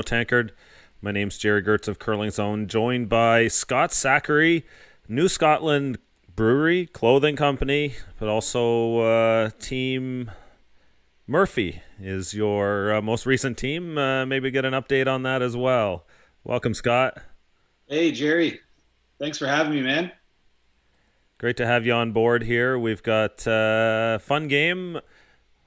Tankard. My name's Jerry Gertz of Curling Zone, joined by Scott Zachary, New Scotland Brewery, clothing company, but also Team Murphy is your most recent team. Maybe get an update on that as well. Welcome, Scott. Hey, Jerry. Thanks for having me, man. Great to have you on board here. We've got a fun game.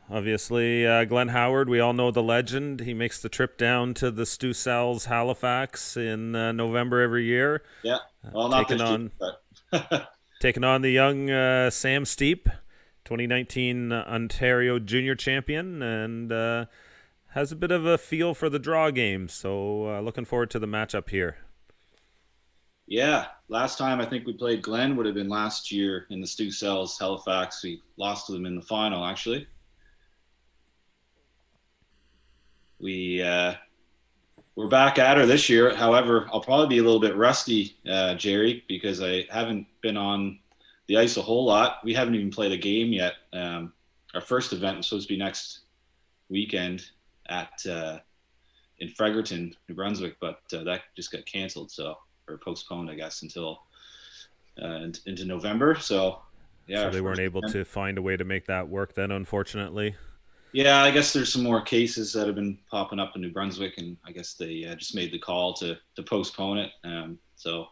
Obviously, Glenn Howard, we all know the legend. He makes the trip down to the Stu Sells Halifax in November every year, Yeah. Well, not taking this year, on but taking on the young Sam Steep, 2019 Ontario Junior Champion, and has a bit of a feel for the draw game. So looking forward to the matchup here. yeah. Last time I think we played Glenn would have been last year in the Stu Sells Halifax. We lost to them in the final, actually. We're back at her this year. However, I'll probably be a little bit rusty, Jerry, because I haven't been on the ice a whole lot. We haven't even played a game yet. Our first event was supposed to be next weekend at in Fredericton, New Brunswick, but that just got canceled, or postponed, I guess, until into November. So yeah, So our they weren't first able event. to find a way to make that work then, unfortunately. Yeah, I guess there's some more cases that have been popping up in New Brunswick, and I guess they just made the call to postpone it. So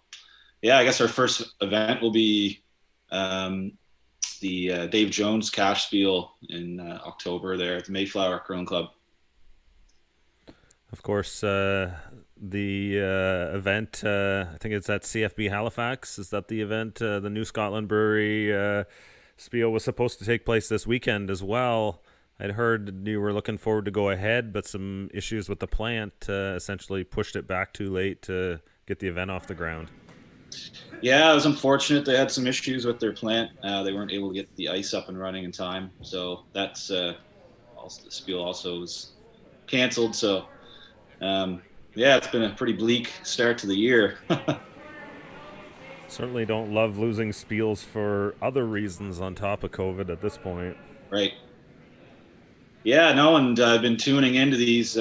yeah, I guess our first event will be um, the Dave Jones Cash Spiel in October there at the Mayflower Curling Club. Of course, the event, I think it's at CFB Halifax. Is that the event? The New Scotland Brewery spiel was supposed to take place this weekend as well. I'd heard you were looking forward to go ahead, but some issues with the plant essentially pushed it back too late to get the event off the ground. Yeah, it was unfortunate. They had some issues with their plant. They weren't able to get the ice up and running in time, so that's also the spiel also was canceled. So um, yeah, it's been a pretty bleak start to the year. Certainly don't love losing spiels for other reasons on top of COVID at this point. Right. Yeah, no, and I've been tuning into these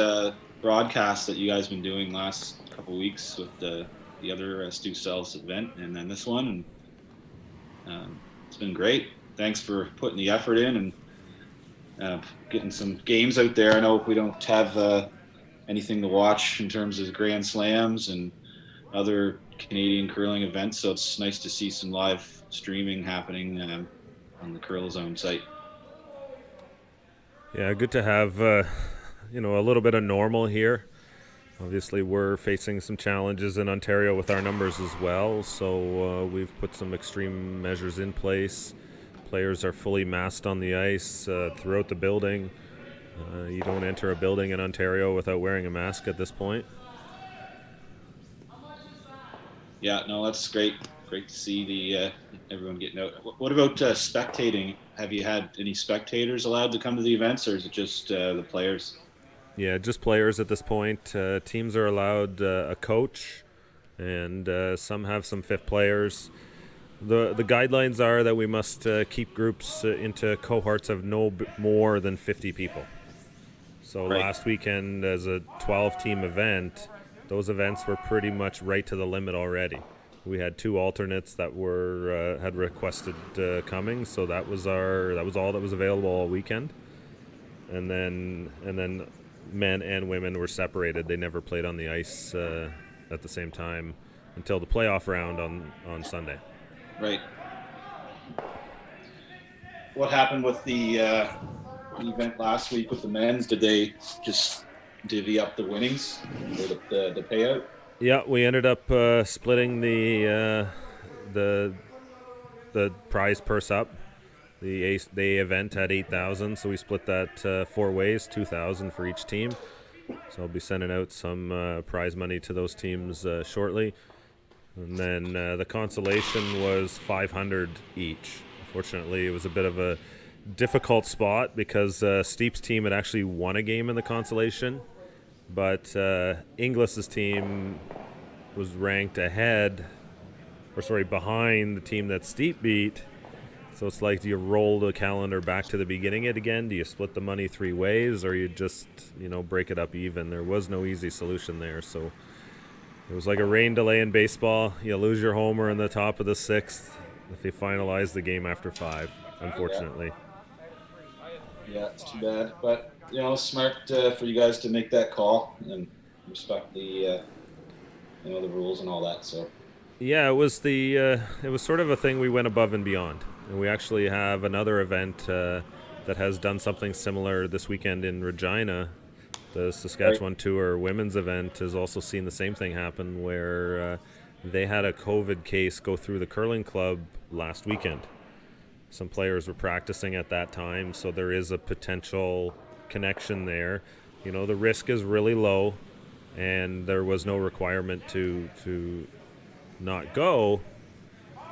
broadcasts that you guys been doing last couple of weeks with the other Stu Sells event, and then this one, and it's been great. Thanks for putting the effort in and getting some games out there. I know we don't have anything to watch in terms of Grand Slams and other Canadian curling events, so it's nice to see some live streaming happening on the Curl Zone site. Yeah, good to have a little bit of normal here. Obviously, we're facing some challenges in Ontario with our numbers as well, so we've put some extreme measures in place. Players are fully masked on the ice throughout the building. You don't enter a building in Ontario without wearing a mask at this point. Yeah, no, that's great. Great to see the everyone getting out. What about spectating? Have you had any spectators allowed to come to the events, or is it just the players? Yeah, just players at this point. Teams are allowed a coach, and some have some fifth players. The guidelines are that we must keep groups into cohorts of no more than 50 people. So Right. last weekend, as a 12-team event, those events were pretty much right to the limit already. We had two alternates that were had requested coming, so that was all that was available all weekend. And then men and women were separated. They never played on the ice at the same time until the playoff round on Sunday. Right. What happened with the event last week with the men's? Did they just divvy up the winnings or the payout? Yeah, we ended up splitting the the prize purse up. The event had 8,000, so we split that four ways, 2,000 for each team. So I'll be sending out some prize money to those teams shortly. And then the consolation was 500 each. Unfortunately, it was a bit of a difficult spot because Steep's team had actually won a game in the consolation, but Inglis's team was ranked behind the team that Steep beat. So it's like, do you roll the calendar back to the beginning it again? Do you split the money 3 ways, or you just, break it up even? There was no easy solution there. So it was like a rain delay in baseball. You lose your homer in the top of the 6th if you finalize the game after 5, unfortunately. Yeah, it's too bad. But, smart for you guys to make that call and respect the, the rules and all that. So. Yeah, it was sort of a thing we went above and beyond. And we actually have another event that has done something similar this weekend in Regina. The Saskatchewan Tour women's event has also seen the same thing happen, where they had a COVID case go through the curling club last weekend. Some players were practicing at that time, so there is a potential connection there. The risk is really low, and there was no requirement to not go.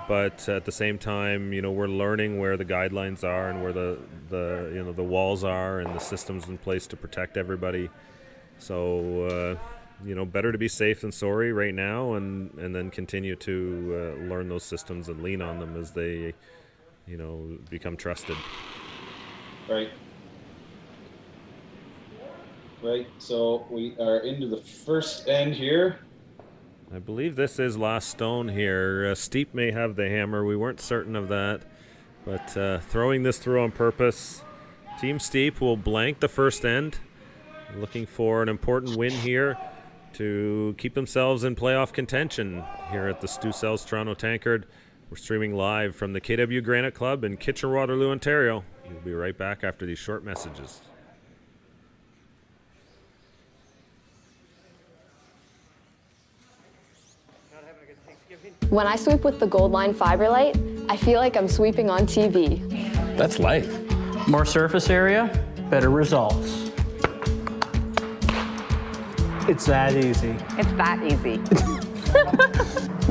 But at the same time, we're learning where the guidelines are and where the walls are and the systems in place to protect everybody. So, better to be safe than sorry right now, and then continue to learn those systems and lean on them as they, become trusted. Right. So we are into the first end here. I believe this is last stone here. Steep may have the hammer. We weren't certain of that. But throwing this through on purpose. Team Steep will blank the first end. Looking for an important win here to keep themselves in playoff contention here at the Stu Sells Toronto Tankard. We're streaming live from the KW Granite Club in Kitchener-Waterloo, Ontario. We'll be right back after these short messages. When I sweep with the Gold Line Fiber Light, I feel like I'm sweeping on TV. That's life. More surface area, better results. It's that easy. It's that easy.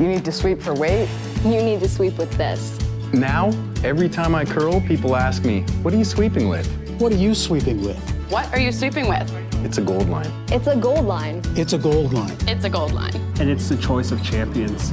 You need to sweep for weight? You need to sweep with this. Now, every time I curl, people ask me, what are you sweeping with? What are you sweeping with? What are you sweeping with? It's a Gold Line. It's a Gold Line. It's a Gold Line. It's a Gold Line. And it's the choice of champions.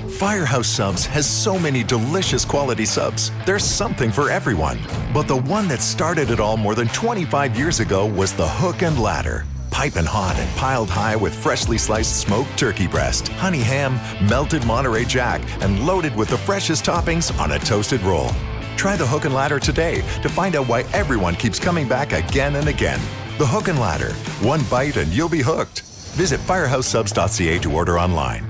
Firehouse Subs has so many delicious quality subs. There's something for everyone. But the one that started it all more than 25 years ago was the Hook and Ladder. Piping hot and piled high with freshly sliced smoked turkey breast, honey ham, melted Monterey Jack, and loaded with the freshest toppings on a toasted roll. Try the Hook and Ladder today to find out why everyone keeps coming back again and again. The Hook and Ladder. One bite and you'll be hooked. Visit firehousesubs.ca to order online.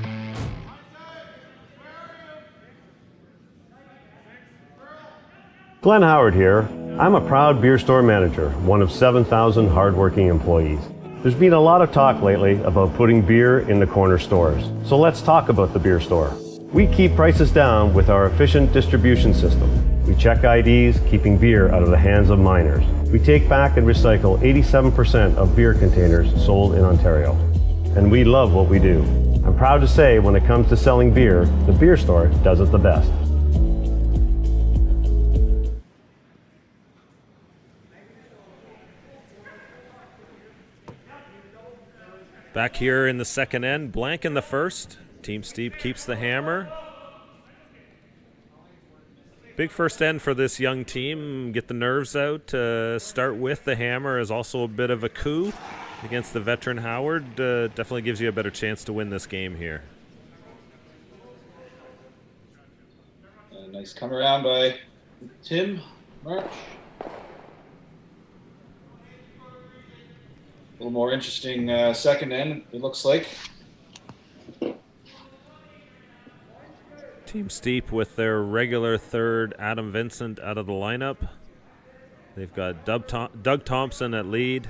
Glenn Howard here. I'm a proud beer store manager, one of 7,000 hardworking employees. There's been a lot of talk lately about putting beer in the corner stores. So let's talk about the beer store. We keep prices down with our efficient distribution system. We check IDs, keeping beer out of the hands of minors. We take back and recycle 87% of beer containers sold in Ontario. And we love what we do. I'm proud to say when it comes to selling beer, the beer store does it the best. Back here in the second end, blank in the first. Team Steep keeps the hammer. Big first end for this young team. Get the nerves out. Start with the hammer is also a bit of a coup against the veteran Howard. Definitely gives you a better chance to win this game here. Nice come around by Tim March. A little more interesting second end, it looks like. Team Steep with their regular third, Adam Vincent, out of the lineup. They've got Doug Thompson at lead,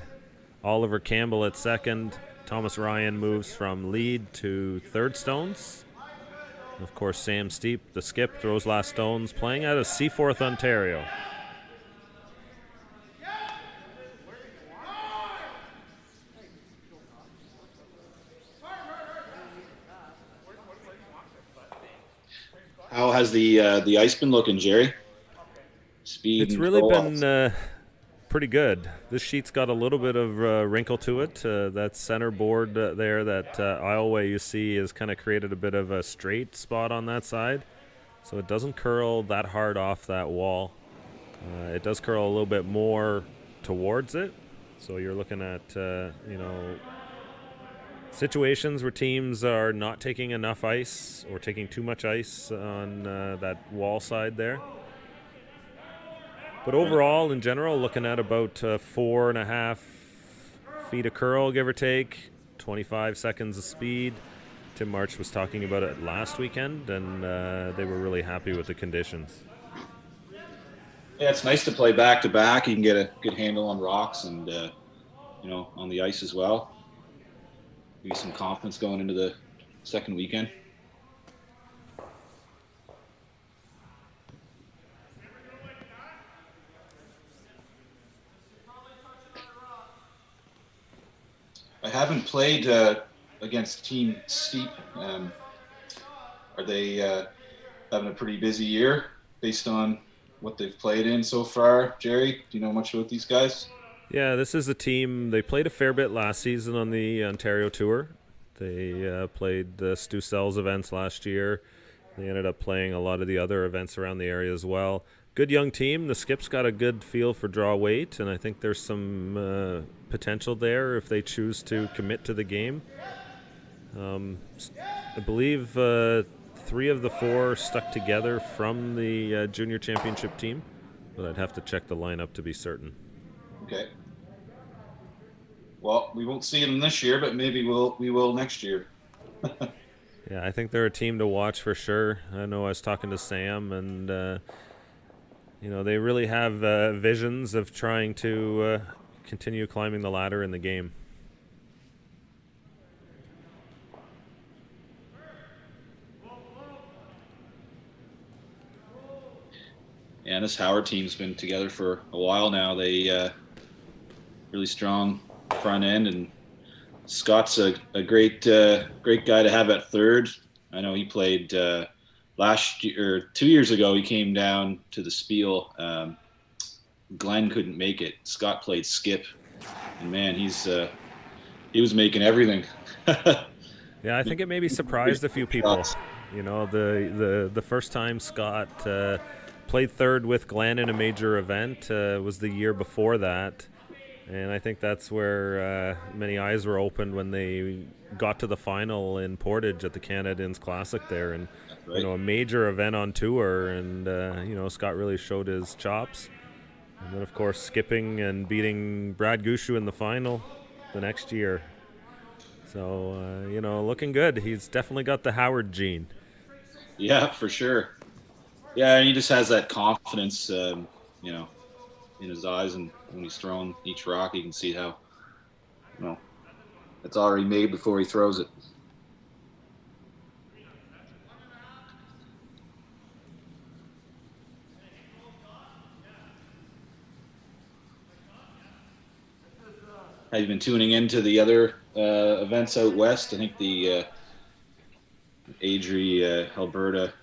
Oliver Campbell at second. Thomas Ryan moves from lead to third stones. Of course, Sam Steep, the skip, throws last stones, playing out of Seaforth, Ontario. How has the ice been looking, Jerry? Speed. It's really been pretty good. This sheet's got a little bit of wrinkle to it. That center board there, that aisleway you see, has kind of created a bit of a straight spot on that side. so it doesn't curl that hard off that wall. It does curl a little bit more towards it, so you're looking at situations where teams are not taking enough ice or taking too much ice on that wall side there. But overall, in general, looking at about 4.5 feet of curl, give or take, 25 seconds of speed. Tim March was talking about it last weekend, and they were really happy with the conditions. Yeah, it's nice to play back-to-back. You can get a good handle on rocks and, on the ice as well. Give you some confidence going into the second weekend. I haven't played against Team Steep. Are they having a pretty busy year based on what they've played in so far? Jerry, do you know much about these guys? Yeah, this is a team. They played a fair bit last season on the Ontario Tour. They played the Stu Sells events last year. They ended up playing a lot of the other events around the area as well. Good young team. The Skip's got a good feel for draw weight, and I think there's some potential there if they choose to commit to the game. I believe 3 of the 4 stuck together from the junior championship team, but I'd have to check the lineup to be certain. Okay. Well, we won't see them this year, but maybe we will next year. Yeah, I think they're a team to watch for sure. I know I was talking to Sam, and they really have visions of trying to continue climbing the ladder in the game. Yeah, and this Howard team's been together for a while now. They really strong front end, and Scott's a great guy to have at third. I know he played last year or 2 years ago. He came down to the Spiel. Glenn couldn't make it. Scott played skip, and man, he was making everything. Yeah, I think it maybe surprised a few people. The first time Scott played third with Glenn in a major event was the year before that. And I think that's where many eyes were opened when they got to the final in Portage at the Canadians Classic there. And, right. A major event on tour. And, Scott really showed his chops. And then, of course, skipping and beating Brad Gushu in the final the next year. So, looking good. He's definitely got the Howard gene. Yeah, for sure. Yeah, and he just has that confidence, in his eyes, and when he's throwing each rock, you can see how, it's already made before he throws it. Have you been tuning into the other events out west? I think the Adri, Alberta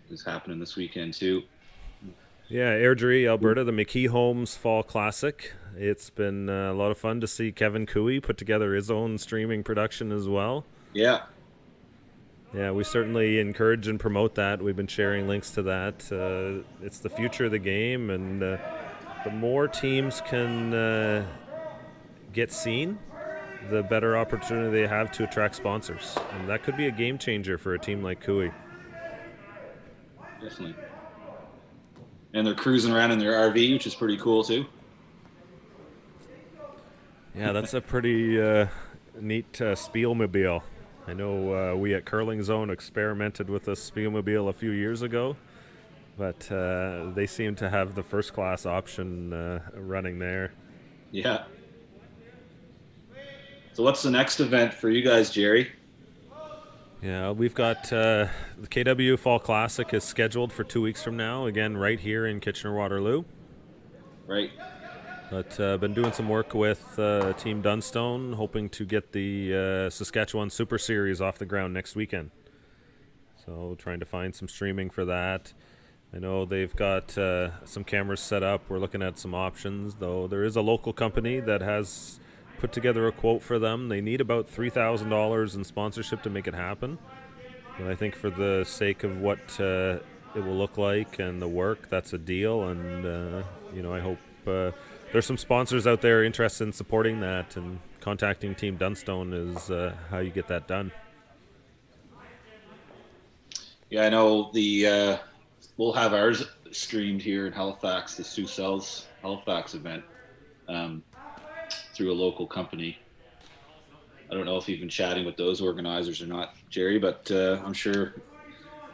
is happening this weekend too. Yeah, Airdrie, Alberta, the McKee Holmes Fall Classic. It's been a lot of fun to see Kevin Cooey put together his own streaming production as well. Yeah. Yeah, we certainly encourage and promote that. We've been sharing links to that. It's the future of the game, and the more teams can get seen, the better opportunity they have to attract sponsors. And that could be a game changer for a team like Cooey. Definitely. And they're cruising around in their RV, which is pretty cool too. Yeah, that's a pretty neat Spielmobile. I know we at Curling Zone experimented with a Spielmobile a few years ago, but they seem to have the first class option running there. Yeah. So what's the next event for you guys, Jerry? Yeah, we've got the KW Fall Classic is scheduled for 2 weeks from now, again right here in Kitchener-Waterloo. Right. But been doing some work with Team Dunstone, hoping to get the Saskatchewan Super Series off the ground next weekend. So trying to find some streaming for that. I know they've got some cameras set up. We're looking at some options, though there is a local company that has put together a quote for them. They need about $3,000 in sponsorship to make it happen. But I think for the sake of what it will look like and the work, that's a deal. And I hope there's some sponsors out there interested in supporting that, and contacting Team Dunstone is how you get that done. Yeah, I know we'll have ours streamed here in Halifax, the Stu Sells Halifax event, through a local company. I don't know if you've been chatting with those organizers or not, Jerry, but I'm sure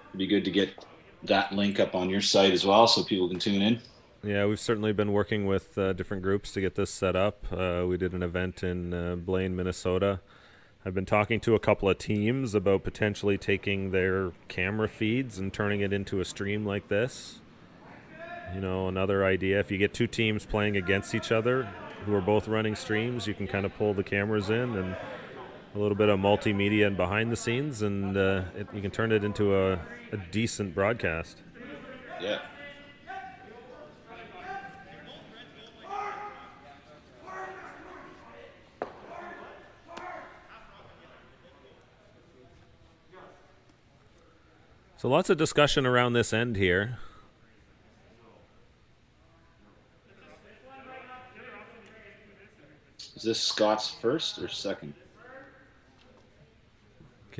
it'd be good to get that link up on your site as well so people can tune in. Yeah, we've certainly been working with different groups to get this set up. We did an event in Blaine, Minnesota. I've been talking to a couple of teams about potentially taking their camera feeds and turning it into a stream like this. Another idea, if you get two teams playing against each other who are both running streams, you can kind of pull the cameras in and a little bit of multimedia and behind the scenes, and you can turn it into a decent broadcast. Yeah. So lots of discussion around this end here. Is this Scott's first or second?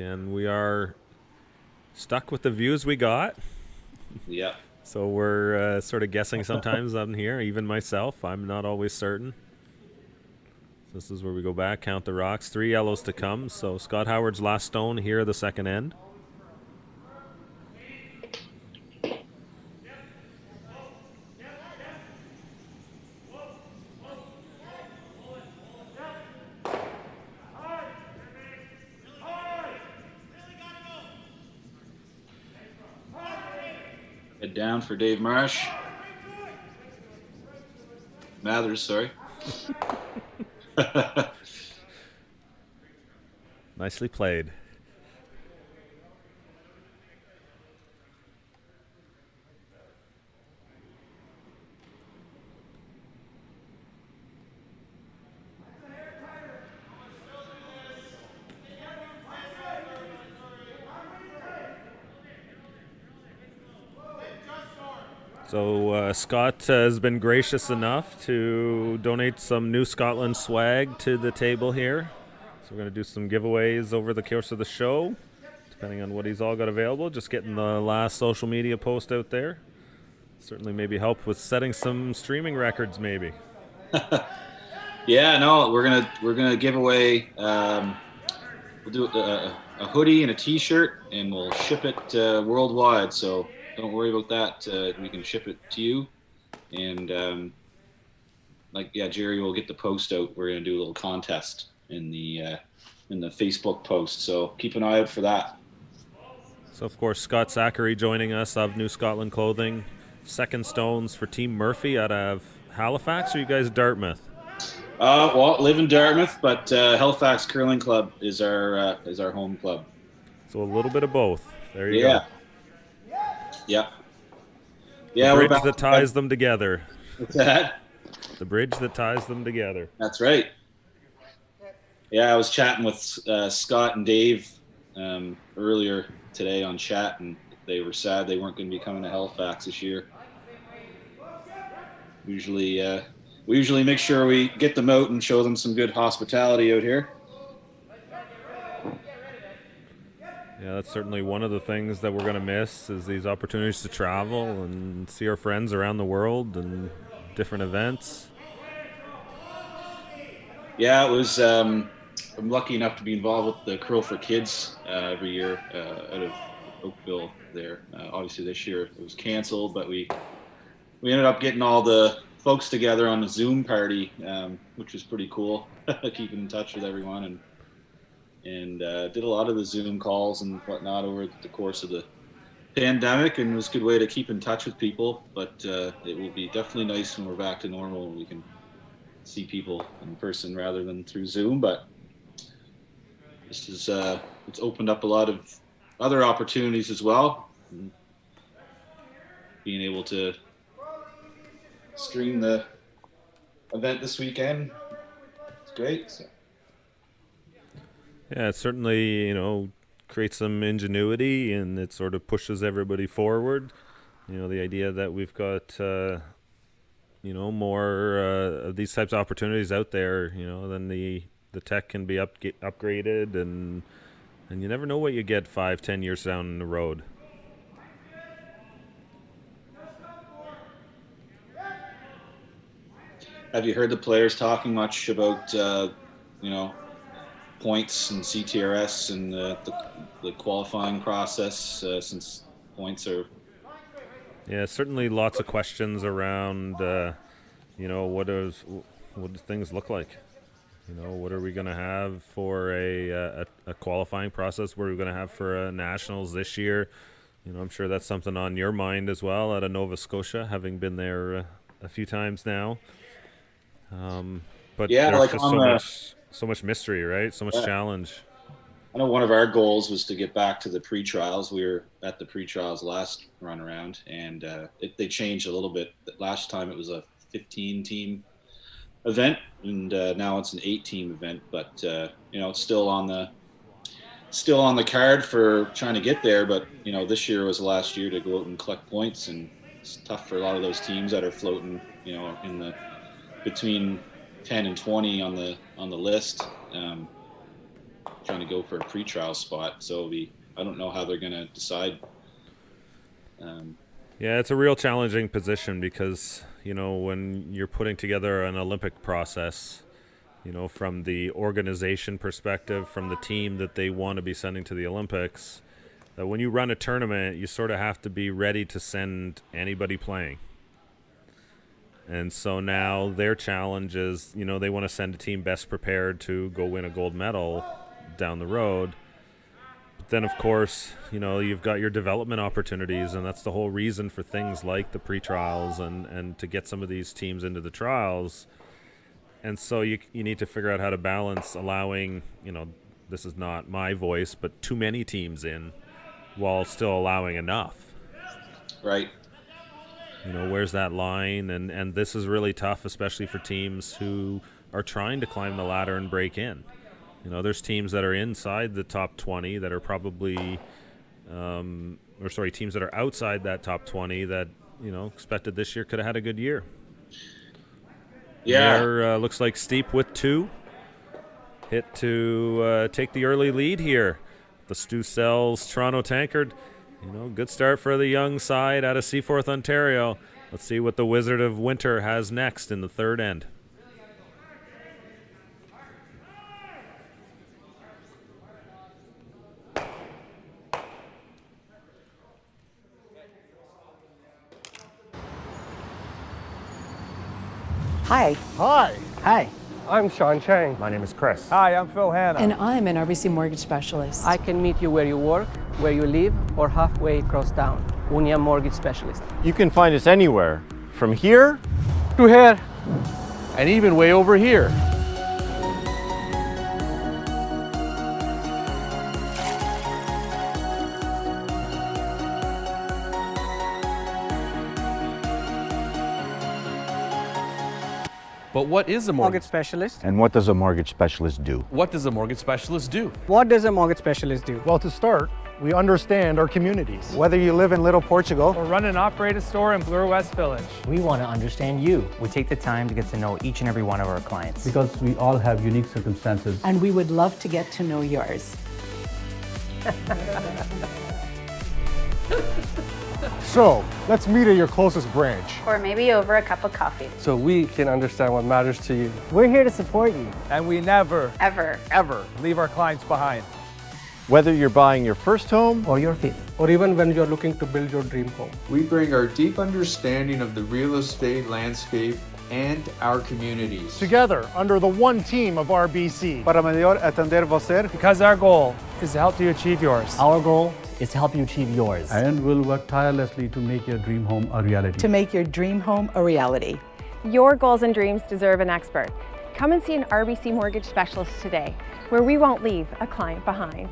And we are stuck with the views we got. Yeah. So we're sort of guessing sometimes on here, even myself. I'm not always certain. This is where we go back, count the rocks. 3 yellows to come. So Scott Howard's last stone here, the second end. Head down for Dave Marsh. Mathers, sorry. Nicely played. So Scott has been gracious enough to donate some New Scotland swag to the table here. So we're going to do some giveaways over the course of the show, depending on what he's all got available. Just getting the last social media post out there. Certainly maybe help with setting some streaming records maybe. Yeah, no, we're gonna give away. We'll do a hoodie and a T-shirt, and we'll ship it worldwide. So don't worry about that. We can ship it to you, and Jerry will get the post out. We're gonna do a little contest in the Facebook post. So keep an eye out for that. So of course Scott Zachary joining us of New Scotland Clothing. Second stones for Team Murphy out of Halifax. Or you guys Dartmouth? Live in Dartmouth, but Halifax Curling Club is our home club. So a little bit of both. There you go. Yeah. The bridge that ties them together. What's that? The bridge that ties them together. That's right. Yeah, I was chatting with Scott and Dave earlier today on chat, and they were sad they weren't going to be coming to Halifax this year. We usually make sure we get them out and show them some good hospitality out here. Yeah, that's certainly one of the things that we're going to miss is these opportunities to travel and see our friends around the world and different events. Yeah, it was. I'm lucky enough to be involved with the Curl for Kids every year out of Oakville there. Obviously this year it was canceled, but we ended up getting all the folks together on a Zoom party, which was pretty cool. Keeping in touch with everyone and did a lot of the Zoom calls and whatnot over the course of the pandemic, and it was a good way to keep in touch with people. But it will be definitely nice when we're back to normal and we can see people in person rather than through Zoom. But this is it's opened up a lot of other opportunities as well. And being able to stream the event this weekend, it's great. So. Yeah, it's certainly, creates some ingenuity, and it sort of pushes everybody forward. The idea that we've got more of these types of opportunities out there, then the tech can be upgraded, and you never know what you get 5-10 years down the road. Have you heard the players talking much about points and CTRS and the qualifying process, since points are... Yeah, certainly lots of questions around what do things look like? What are we going to have for a qualifying process? What are we going to have for nationals this year? I'm sure that's something on your mind as well out of Nova Scotia, having been there a few times now. But yeah, there's just so much mystery, right? So much challenge. I know one of our goals was to get back to the pre-trials. We were at the pre-trials last run around, and they changed a little bit. Last time it was a 15-team event, and now it's an 8-team event. But it's still on the card for trying to get there. But this year was the last year to go out and collect points, and it's tough for a lot of those teams that are floating, in the between 10 and 20 on the list, trying to go for a pre-trial spot. So I don't know how they're going to decide. Yeah, it's a real challenging position because, when you're putting together an Olympic process, from the organization perspective, from the team that they want to be sending to the Olympics, that when you run a tournament, you sort of have to be ready to send anybody playing. And so now their challenge is, they want to send a team best prepared to go win a gold medal down the road. But then, of course, you've got your development opportunities, and that's the whole reason for things like the pre-trials and to get some of these teams into the trials. And so you need to figure out how to balance allowing, this is not my voice, but too many teams in while still allowing enough. Right. Where's that line? And this is really tough, especially for teams who are trying to climb the ladder and break in. There's teams that are inside the top 20 that are probably, teams that are outside that top 20 that, expected this year could have had a good year. Yeah. There looks like Steep with 2. Hit to take the early lead here. The Stu Sells Toronto Tankard. Good start for the young side out of Seaforth, Ontario. Let's see what the Wizard of Winter has next in the third end. Hi. Hi, Hi. I'm Sean Chang. My name is Chris. Hi, I'm Phil Hanna. And I'm an RBC mortgage specialist. I can meet you where you work, where you live, or halfway across town. Unia Mortgage Specialist. You can find us anywhere, from here To here. and even way over here. But what is a Mortgage specialist. And what does a mortgage specialist do? What does a mortgage specialist do? What does a mortgage specialist do? Well, to start, we understand our communities. Whether you live in Little Portugal Or run and operate a store in Bloor West Village. We want to understand you. We take the time to get to know each and every one of our clients. Because we all have unique circumstances. And we would love to get to know yours. So, let's meet at your closest branch. Or maybe over a cup of coffee. So we can understand what matters to you. We're here to support you. And we never, Ever. leave our clients behind. Whether you're buying your first home Or your fifth. Or even when you're looking to build your dream home. We bring our deep understanding of the real estate landscape and our communities. Together, under the one team of RBC. Para melhor atender você. Because our goal is to help you achieve yours. Our goal is to help you achieve yours. And we'll work tirelessly to make your dream home a reality. To make your dream home a reality. Your goals and dreams deserve an expert. Come and see an RBC mortgage specialist today, where we won't leave a client behind.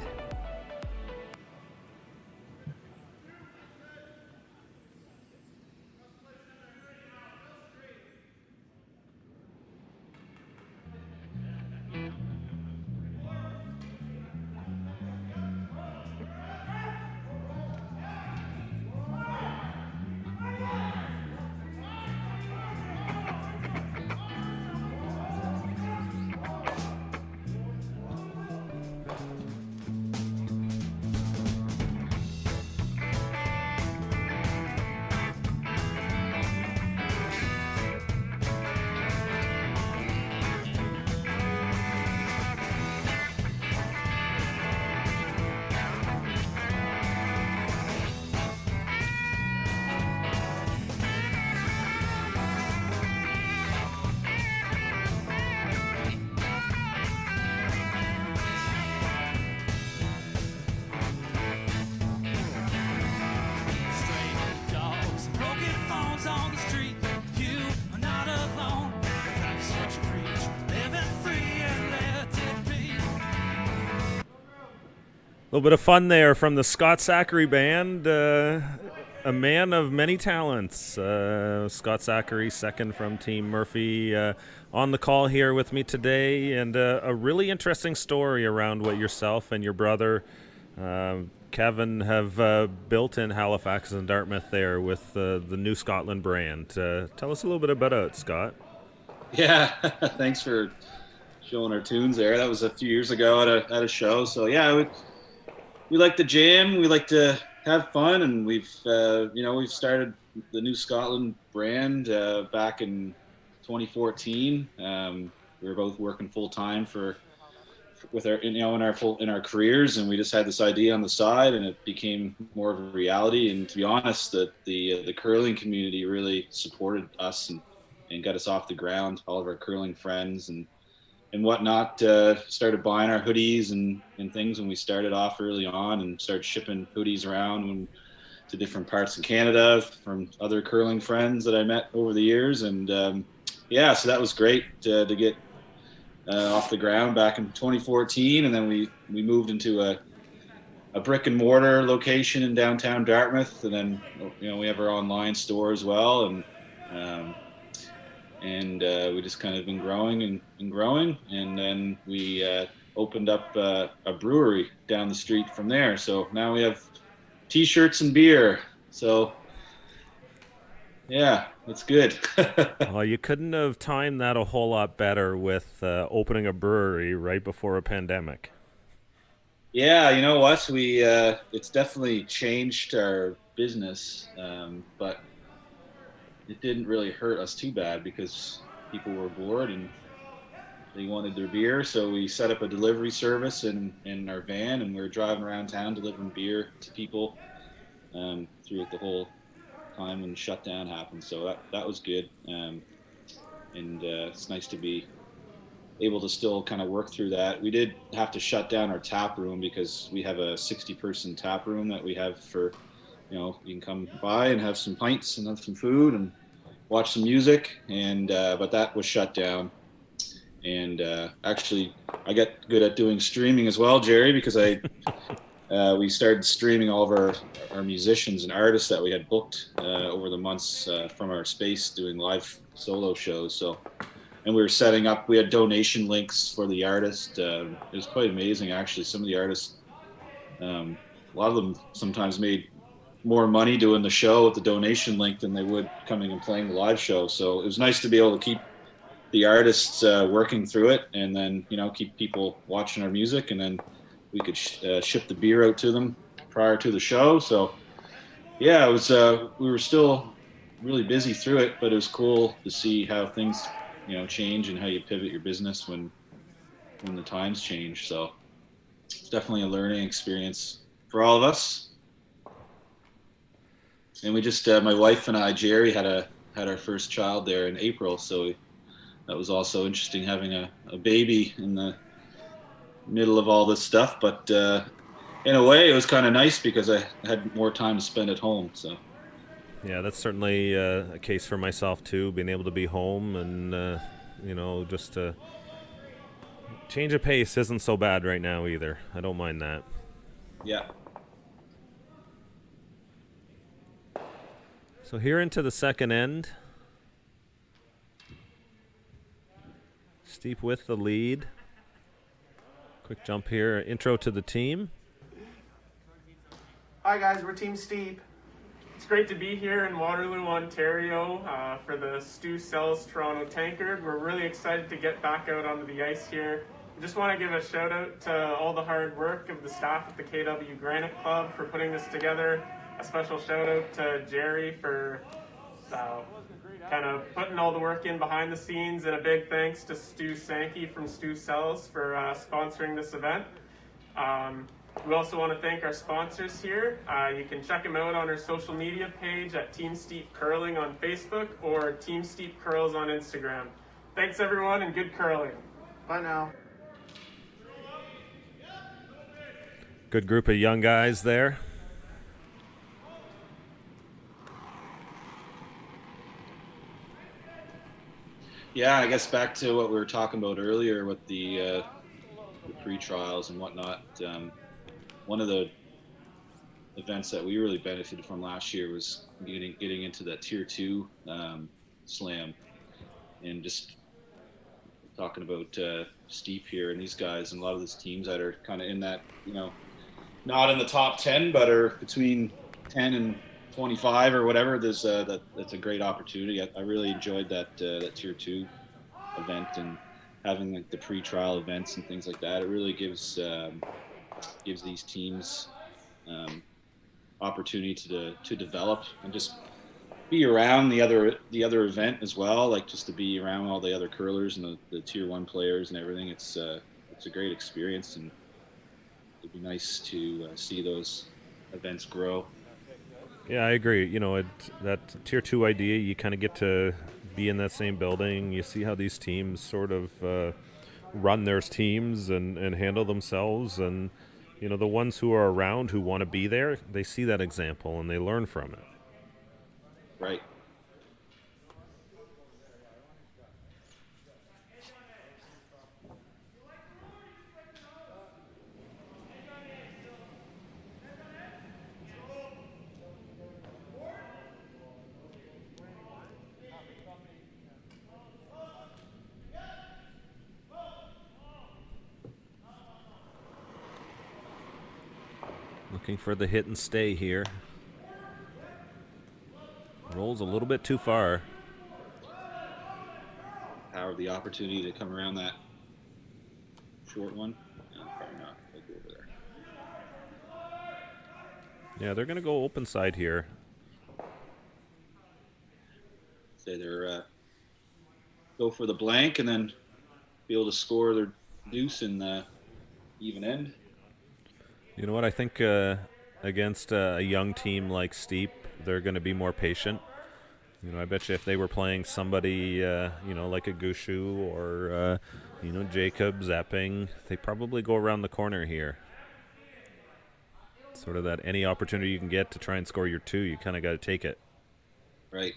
little bit of fun there from the Scott Zachary Band. A man of many talents. Scott Zachary, second from Team Murphy, on the call here with me today, and a really interesting story around what yourself and your brother Kevin have built in Halifax and Dartmouth there with the New Scotland brand. Tell us a little bit about it, Scott. Yeah, thanks for showing our tunes there. That was a few years ago at a show. So yeah, we like to jam, we like to have fun, and we've started the New Scotland brand back in 2014. We were both working full time with our in our careers, and we just had this idea on the side, and it became more of a reality. And to be honest, the curling community really supported us and got us off the ground. All of our curling friends and whatnot started buying our hoodies and things when we started off early on, and started shipping hoodies around to different parts of Canada from other curling friends that I met over the years. And so that was great to get off the ground back in 2014. And then we moved into a brick and mortar location in downtown Dartmouth. And then, we have our online store as well. And we just kind of been growing and growing. And then we opened up a brewery down the street from there. So now we have T-shirts and beer. So yeah, it's good. Well, you couldn't have timed that a whole lot better with opening a brewery right before a pandemic. Yeah, you know what? It's definitely changed our business, but it didn't really hurt us too bad because people were bored and they wanted their beer. So we set up a delivery service in our van, and we were driving around town delivering beer to people throughout the whole time when the shutdown happened. So that was good. And it's nice to be able to still kind of work through that. We did have to shut down our tap room because we have a 60-person tap room that we have for, you can come by and have some pints and have some food and watch some music. And but that was shut down. And actually, I got good at doing streaming as well, Jerry, because we started streaming all of our musicians and artists that we had booked over the months from our space doing live solo shows. So, and we were setting up, we had donation links for the artist. It was quite amazing, actually. Some of the artists, a lot of them sometimes made more money doing the show with the donation link than they would coming and playing the live show. So it was nice to be able to keep the artists working through it, and then keep people watching our music, and then we could ship the beer out to them prior to the show. So yeah, it was we were still really busy through it, but it was cool to see how things change and how you pivot your business when the times change. So it's definitely a learning experience for all of us. And we just my wife and I, Jerry, had our first child there in April, so that was also interesting, having a baby in the middle of all this stuff. But in a way, it was kind of nice because I had more time to spend at home. So yeah, that's certainly a case for myself too, being able to be home and just to change of pace isn't so bad right now either. I don't mind that. Yeah. So here into the second end. Steep with the lead. Quick jump here. Intro to the team. Hi guys, we're Team Steep. It's great to be here in Waterloo, Ontario for the Stu Sells Toronto Tankard. We're really excited to get back out onto the ice here. I just want to give a shout out to all the hard work of the staff at the KW Granite Club for putting this together. A special shout out to Jerry for kind of putting all the work in behind the scenes, and a big thanks to Stu Sankey from Stu Sells for sponsoring this event. We also want to thank our sponsors here. You can check them out on our social media page at Team Steep Curling on Facebook or Team Steep Curls on Instagram. Thanks everyone, and good curling. Bye now. Good group of young guys there. Yeah, I guess back to what we were talking about earlier with the pre-trials and whatnot. one of the events that we really benefited from last year was getting into that tier 2 slam, and just talking about Steep here and these guys and a lot of these teams that are kind of in that, not in the top 10, but are between 10 and 25 or whatever. That's a great opportunity. I really enjoyed that tier 2 event, and having like the pre-trial events and things like that. It really gives these teams opportunity to develop and just be around the other event as well, like just to be around all the other curlers and the tier 1 players and everything. It's a great experience, and it'd be nice to see those events grow. Yeah, I agree. That tier 2 idea, you kind of get to be in that same building. You see how these teams sort of run their teams and handle themselves, and the ones who are around who want to be there, they see that example and they learn from it. Right. Looking for the hit and stay here. Rolls a little bit too far. Power the opportunity to come around that short one. No, probably not. We'll go over there. Yeah, they're going to go open side here. Say they're go for the blank and then be able to score their deuce in the even end. You know what? I think against a young team like Steep, they're going to be more patient. I bet you if they were playing somebody, like a Gushu or, Jacob, Zepping, they probably go around the corner here. Sort of that any opportunity you can get to try and score your 2, you kind of got to take it. Right.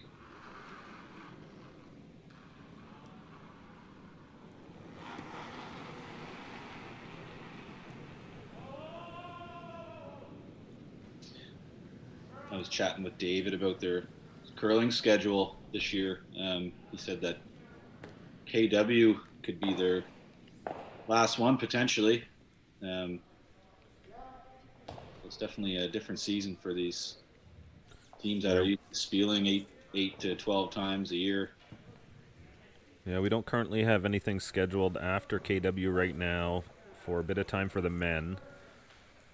I was chatting with David about their curling schedule this year. He said that KW could be their last one potentially. It's definitely a different season for these teams that are used to spieling 8 to 12 times a year. Yeah, we don't currently have anything scheduled after KW right now for a bit of time for the men.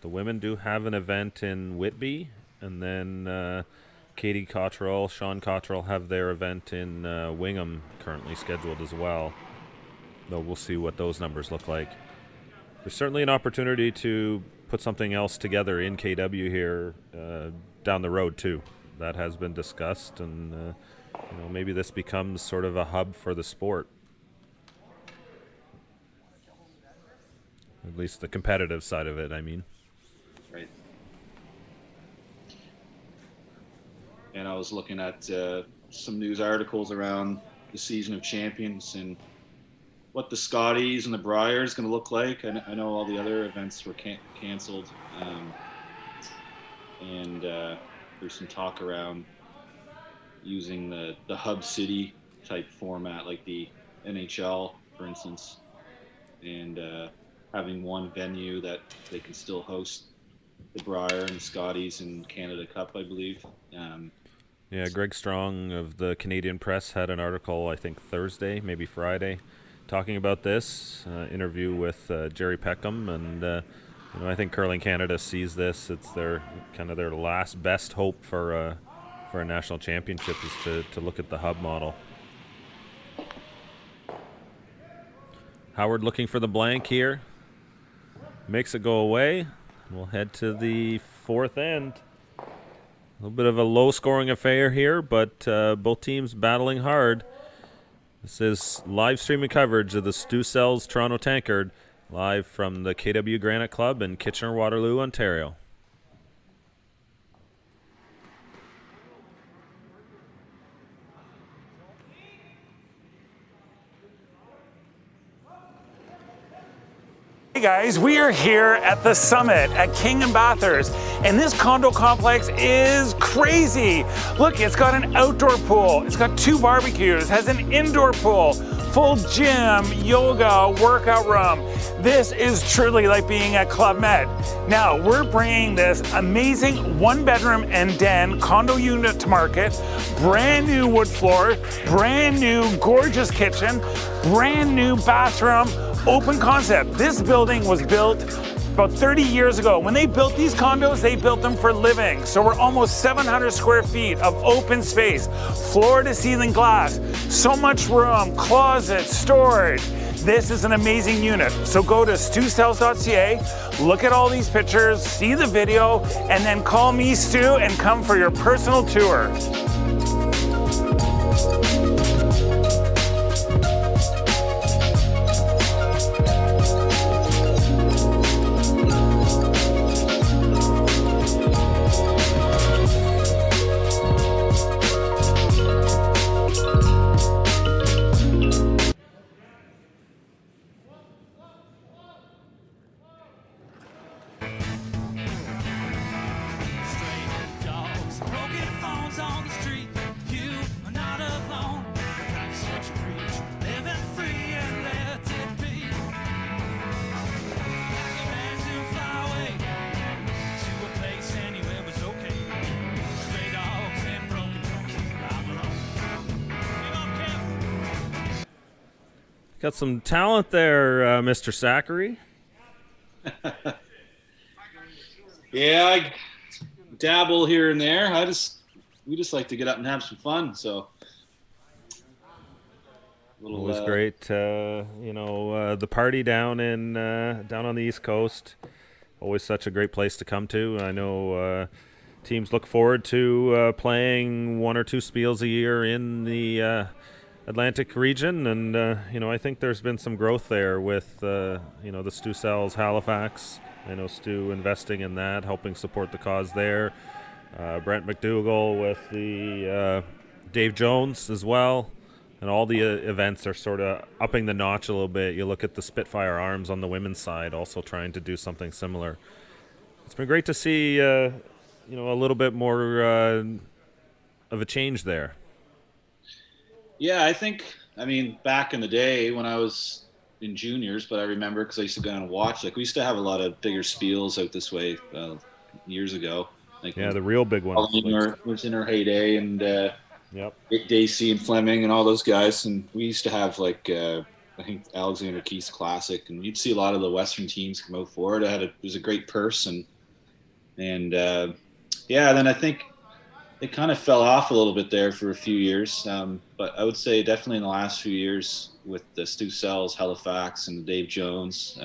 The women do have an event in Whitby, and then Katie Cottrell, Sean Cottrell have their event in Wingham currently scheduled as well. Though we'll see what those numbers look like. There's certainly an opportunity to put something else together in KW here down the road too. That has been discussed, and maybe this becomes sort of a hub for the sport. At least the competitive side of it, I mean. Right. And I was looking at some news articles around the season of champions and what the Scotties and the Briar is going to look like. I know all the other events were canceled, and there's some talk around using the hub city type format, like the NHL, for instance, and having one venue that they can still host the Briar and the Scotties and Canada Cup, I believe. Yeah, Greg Strong of the Canadian Press had an article, I think Thursday, maybe Friday, talking about this interview with Jerry Peckham, and I think Curling Canada sees this. It's their last best hope for a national championship is to look at the hub model. Howard looking for the blank here, makes it go away. We'll head to the fourth end. A little bit of a low-scoring affair here, but both teams battling hard. This is live streaming coverage of the Stu Sells Toronto Tankard, live from the KW Granite Club in Kitchener-Waterloo, Ontario. Hey guys, we are here at the summit at King and Bathurst, and this condo complex is crazy. Look, it's got an outdoor pool, it's got 2 barbecues, has an indoor pool, full gym, yoga, workout room. This is truly like being at Club Med. Now, we're bringing this amazing 1-bedroom and den condo unit to market, brand new wood floor, brand new gorgeous kitchen, brand new bathroom, open concept. This building was built about 30 years ago. When they built these condos, they built them for living. So we're almost 700 square feet of open space, floor to ceiling glass, so much room, closets, storage. This is an amazing unit. So go to stusells.ca, look at all these pictures, see the video, and then call me, Stu, and come for your personal tour. Got some talent there, Mr. Zachary. Yeah, I dabble here and there. We just like to get up and have some fun. So, Always great. The party down on the East Coast. Always such a great place to come to. I know teams look forward to playing 1 or 2 spiels a year in the Atlantic region, and I think there's been some growth there with the Stu Sells Halifax. I know Stu investing in that, helping support the cause there. Brent McDougall with the Dave Jones as well, and all the events are sort of upping the notch a little bit. You look at the Spitfire Arms on the women's side, also trying to do something similar. It's been great to see a little bit more of a change there. Yeah, back in the day when I was in juniors, but I remember because I used to go down and watch. Like, we used to have a lot of bigger spiels out this way years ago. Like, the real big ones. Was in her heyday, and yep, Dacey and Fleming and all those guys. And we used to have I think Alexander Keith's Classic, and you'd see a lot of the Western teams come out for it. It was a great purse, and then I think it kind of fell off a little bit there for a few years, but I would say definitely in the last few years with the Stu Sells, Halifax, and the Dave Jones,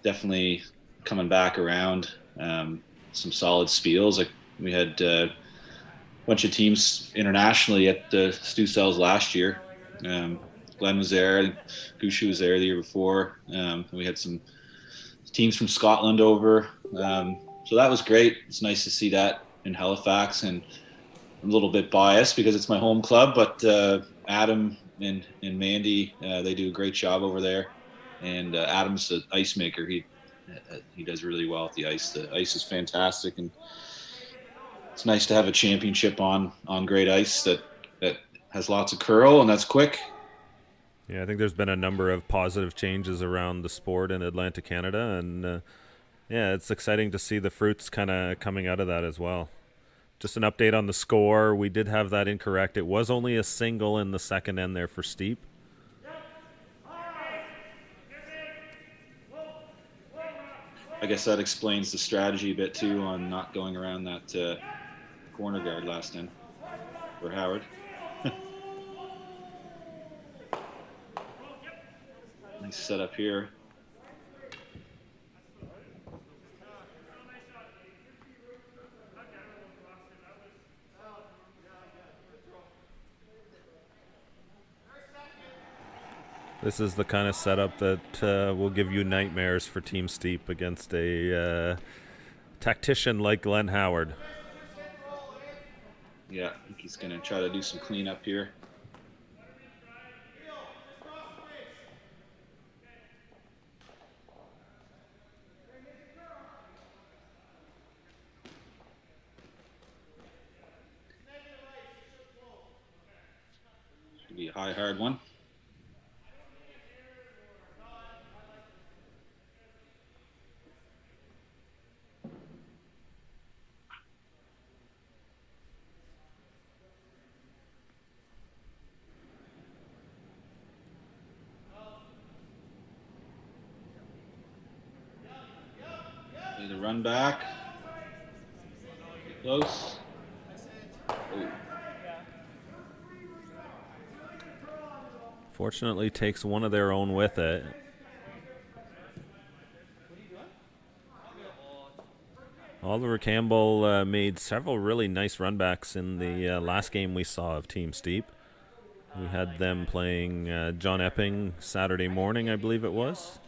definitely coming back around. Some solid spiels. Like, we had a bunch of teams internationally at the Stu Sells last year. Glenn was there, Gushu was there the year before. We had some teams from Scotland over, so that was great. It's nice to see that in Halifax, and I'm a little bit biased because it's my home club, but Adam and Mandy, they do a great job over there, and Adam's an ice maker. He does really well at the ice. The ice is fantastic, and it's nice to have a championship on great ice that has lots of curl and that's quick. Yeah, I think there's been a number of positive changes around the sport in Atlantic Canada, and it's exciting to see the fruits kind of coming out of that as well. Just an update on the score. We did have that incorrect. It was only a single in the second end there for Steep. I guess that explains the strategy a bit too on not going around that corner guard last end for Howard. Nice setup here. This is the kind of setup that will give you nightmares for Team Steep against a tactician like Glenn Howard. Yeah, I think he's going to try to do some cleanup here. high, hard one. Need a run back. Close. Ooh. Fortunately, takes one of their own with it. Oliver Campbell made several really nice runbacks in the last game we saw of Team Steep. We had them playing John Epping Saturday morning, I believe it was.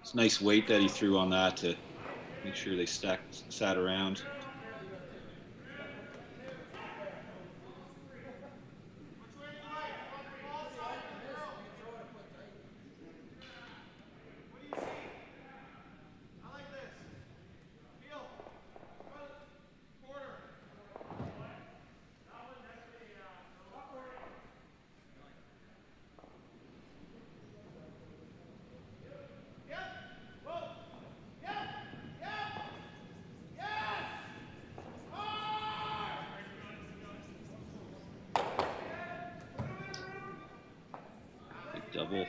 It's nice weight that he threw on that to make sure they sat around. Double.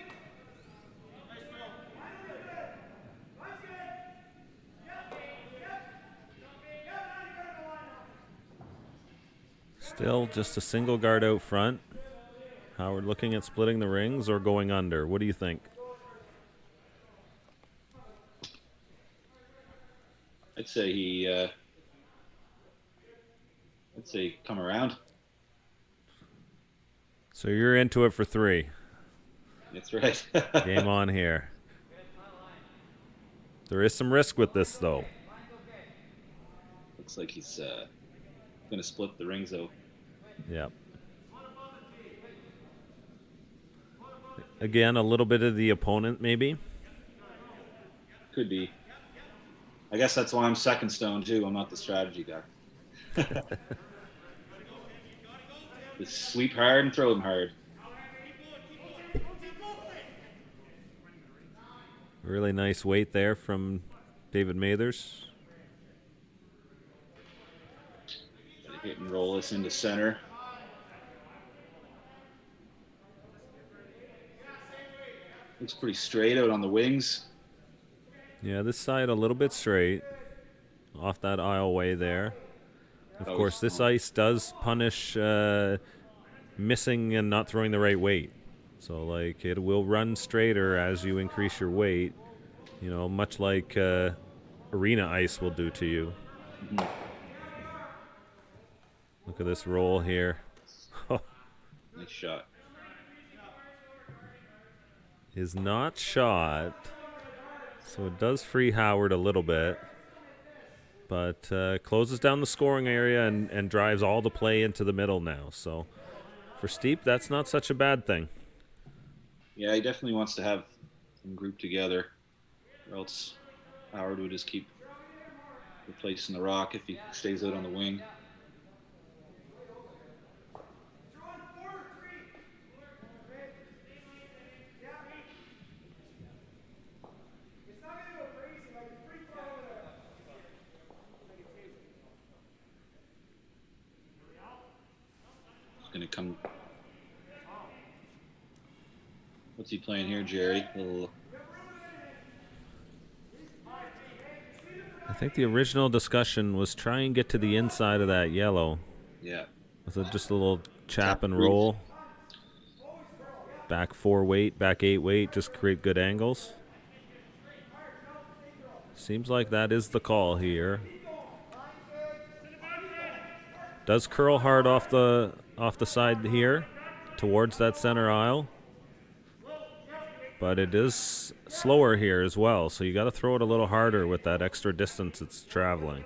Still just a single guard out front. Howard looking at splitting the rings or going under. What do you think? I'd say come around. So you're into it for 3. That's right. Game on here. There is some risk with this, though. Looks like he's going to split the rings out. Yep. Again, a little bit of the opponent, maybe. Could be. I guess that's why I'm second stone, too. I'm not the strategy guy. Just sweep hard and throw them hard. Really nice weight there from David Mathers. Hit and roll this into center. Looks pretty straight out on the wings. Yeah, this side a little bit straight. Off that aisleway there. Of course, this ice does punish missing and not throwing the right weight. So, like, it will run straighter as you increase your weight, you know, much like arena ice will do to you. Mm-hmm. Look at this roll here. Nice shot. Is not shot. So it does free Howard a little bit. But closes down the scoring area and drives all the play into the middle now. So for Steep, that's not such a bad thing. Yeah, he definitely wants to have them grouped together, or else Howard would just keep replacing the rock if he stays out on the wing. It's going to come. What's he playing here, Jerry? I think the original discussion was try and get to the inside of that yellow. Yeah. With just a little chap and roll. Back 4 weight, back 8 weight, just create good angles. Seems like that is the call here. Does curl hard off the side here towards that center aisle. but it is slower here as well, so you got to throw it a little harder with that extra distance it's traveling.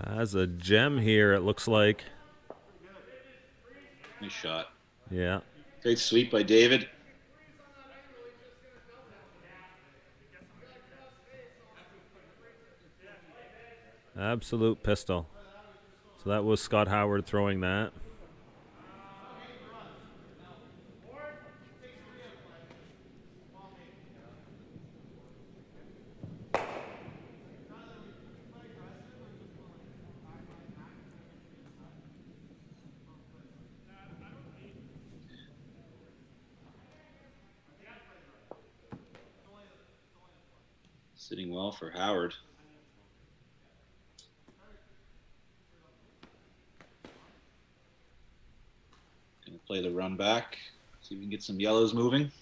Has a gem here, it looks like. Nice shot. Yeah. Great sweep by David. Absolute pistol. So that was Scott Howard throwing that. Sitting well for Howard. Gonna play the run back. See if we can get some yellows moving.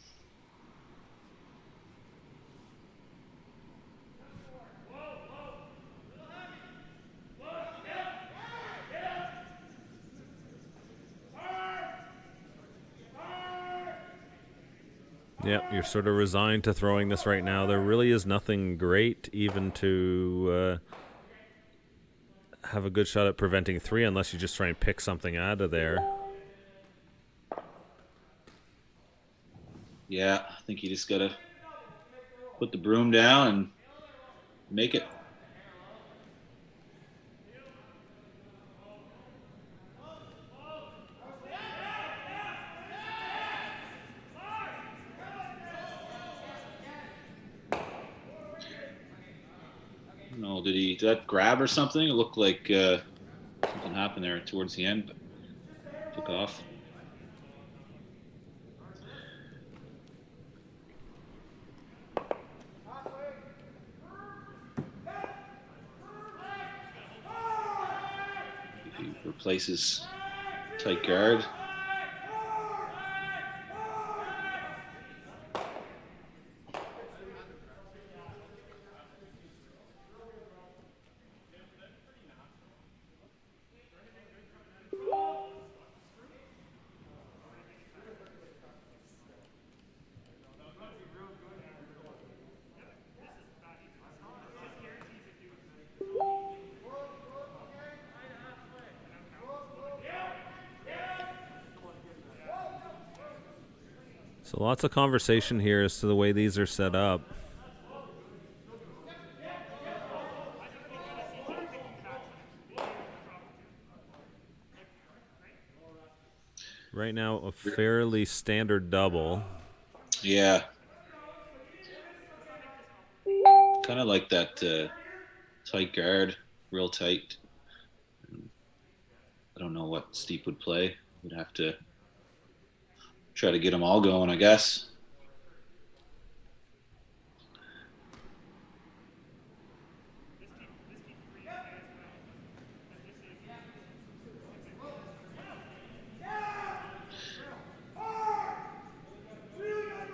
Yep, you're sort of resigned to throwing this right now. There really is nothing great even to have a good shot at preventing 3 unless you just try and pick something out of there. Yeah, I think you just gotta put the broom down and make it. No, did that grab or something? It looked like something happened there towards the end, but took off. If he replaces tight guard. So lots of conversation here as to the way these are set up. Right now, a fairly standard double. Yeah. Kind of like that tight guard, real tight. I don't know what Steve would play. We'd have to try to get them all going, I guess.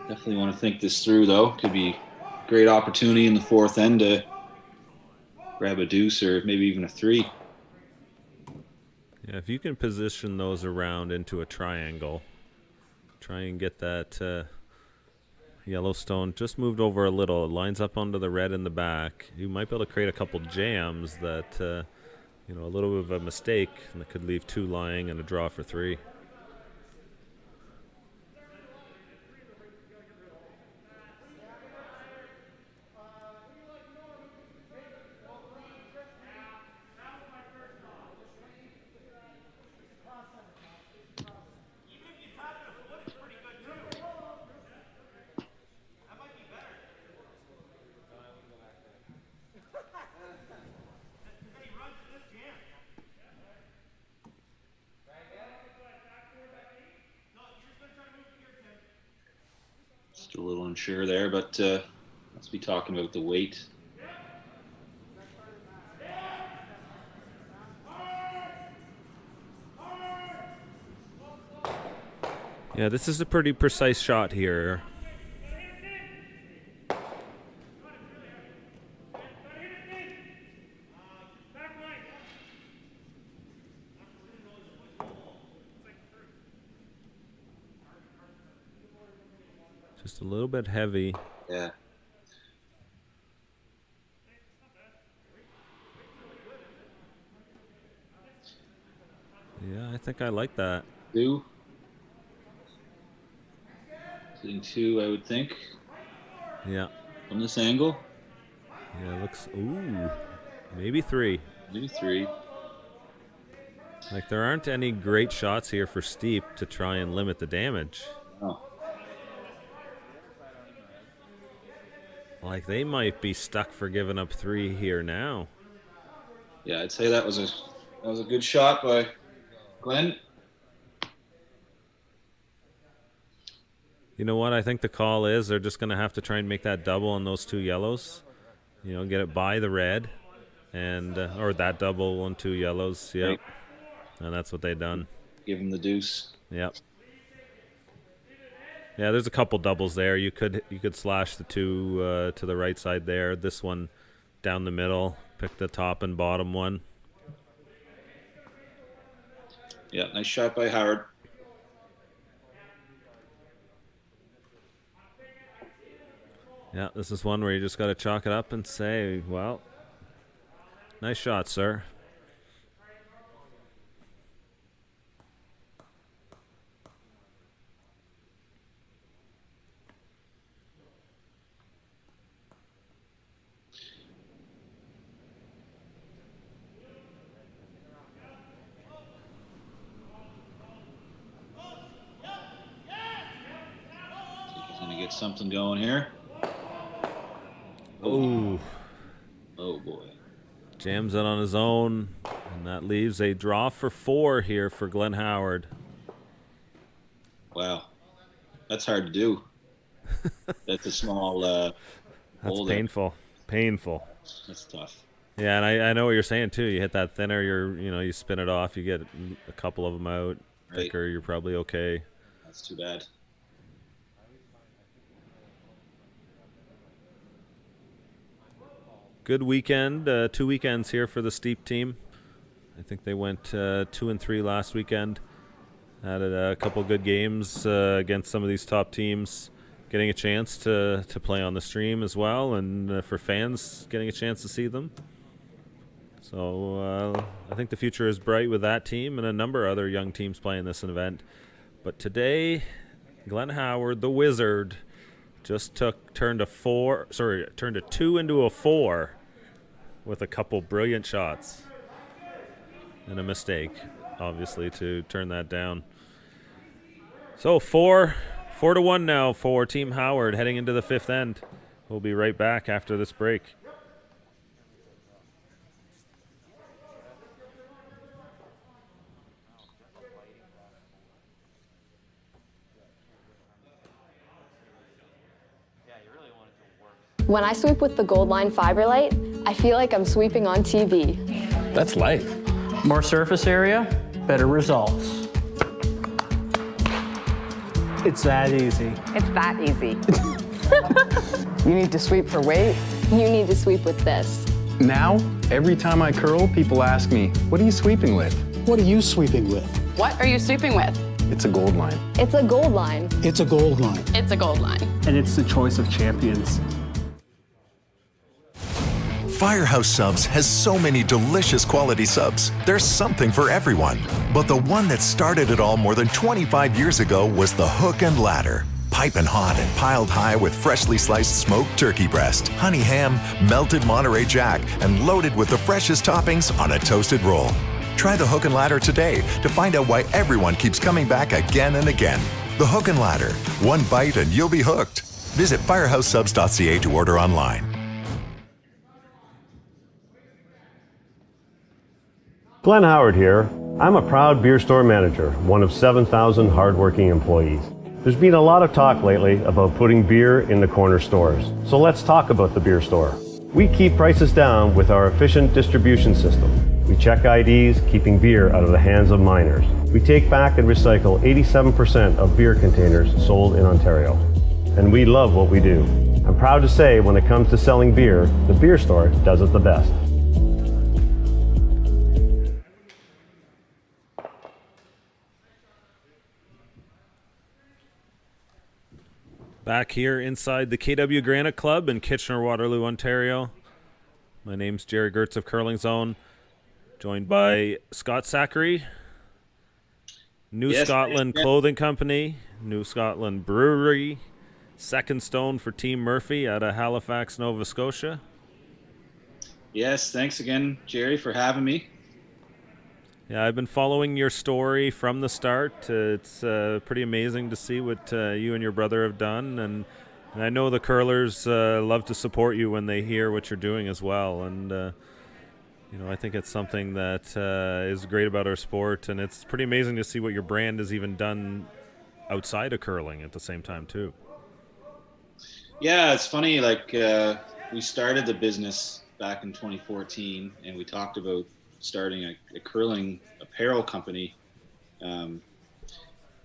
Definitely want to think this through, though. Could be a great opportunity in the fourth end to grab a deuce or maybe even a 3. Yeah, if you can position those around into a triangle, try and get that Yellowstone just moved over a little. It lines up onto the red in the back. You might be able to create a couple jams that, a little bit of a mistake and that could leave 2 lying and a draw for 3. Still a little unsure there, but let's be talking about the weight. Yeah, this is a pretty precise shot here. Just a little bit heavy. Yeah. Yeah, I think I like that. 2. Sitting 2, I would think. Yeah. From this angle. Yeah, it looks. Ooh, maybe 3. Maybe 3. Like there aren't any great shots here for steep to try and limit the damage. Oh. Like they might be stuck for giving up 3 here now. Yeah, I'd say that was a good shot by Glenn. You know what? I think the call is they're just going to have to try and make that double on those 2 yellows. You know, get it by the red, and or that double on 2 yellows. Yep. Right. And that's what they done. Give him the deuce. Yep. Yeah, there's a couple doubles there. You could slash the 2 to the right side there. This one down the middle. Pick the top and bottom one. Yeah, nice shot by Howard. Yeah, this is one where you just got to chalk it up and say, well, nice shot, sir. Gonna get something going here. Ooh. Oh boy. Jams it on his own, and that leaves a draw for 4 here for Glenn Howard. Wow. That's hard to do. That's a small That's holder. painful. Painful. That's tough. Yeah, and I know what you're saying too. You hit that thinner, you spin it off, you get a couple of them out. Right. Thicker, you're probably okay. That's too bad. Good weekend, 2 weekends here for the Steep team. I think they went 2 and 3 last weekend. Had a couple good games against some of these top teams, getting a chance to play on the stream as well, and for fans getting a chance to see them. So I think the future is bright with that team and a number of other young teams playing this event. But today, Glenn Howard, the Wizard, just turned a 2 into a 4 with a couple brilliant shots and a mistake, obviously, to turn that down. So 4-1 now for Team Howard heading into the 5th end. We'll be right back after this break. When I sweep with the Gold Line Fiber Light, I feel like I'm sweeping on TV. That's life. More surface area, better results. It's that easy. It's that easy. You need to sweep for weight? You need to sweep with this. Now, every time I curl, people ask me, what are you sweeping with? What are you sweeping with? What are you sweeping with? It's a Gold Line. It's a Gold Line. It's a Gold Line. It's a Gold Line. And it's the choice of champions. Firehouse Subs has so many delicious quality subs. There's something for everyone. But the one that started it all more than 25 years ago was the Hook and Ladder. Piping hot and piled high with freshly sliced smoked turkey breast, honey ham, melted Monterey Jack, and loaded with the freshest toppings on a toasted roll. Try the Hook and Ladder today to find out why everyone keeps coming back again and again. The Hook and Ladder. One bite and you'll be hooked. Visit firehousesubs.ca to order online. Glenn Howard here. I'm a proud beer store manager, one of 7,000 hardworking employees. There's been a lot of talk lately about putting beer in the corner stores. So let's talk about the beer store. We keep prices down with our efficient distribution system. We check IDs, keeping beer out of the hands of minors. We take back and recycle 87% of beer containers sold in Ontario. And we love what we do. I'm proud to say when it comes to selling beer, the beer store does it the best. Back here inside the KW Granite Club in Kitchener-Waterloo, Ontario. My name's Jerry Gertz of Curling Zone, joined by Scott Zachary, New Scotland Clothing Company, New Scotland Brewery, Second Stone for Team Murphy out of Halifax, Nova Scotia. Yes, thanks again, Jerry, for having me. Yeah, I've been following your story from the start. It's pretty amazing to see what you and your brother have done, and I know the curlers love to support you when they hear what you're doing as well. And I think it's something that is great about our sport, and it's pretty amazing to see what your brand has even done outside of curling at the same time too. Yeah, it's funny. Like we started the business back in 2014, and we talked about starting a curling apparel company,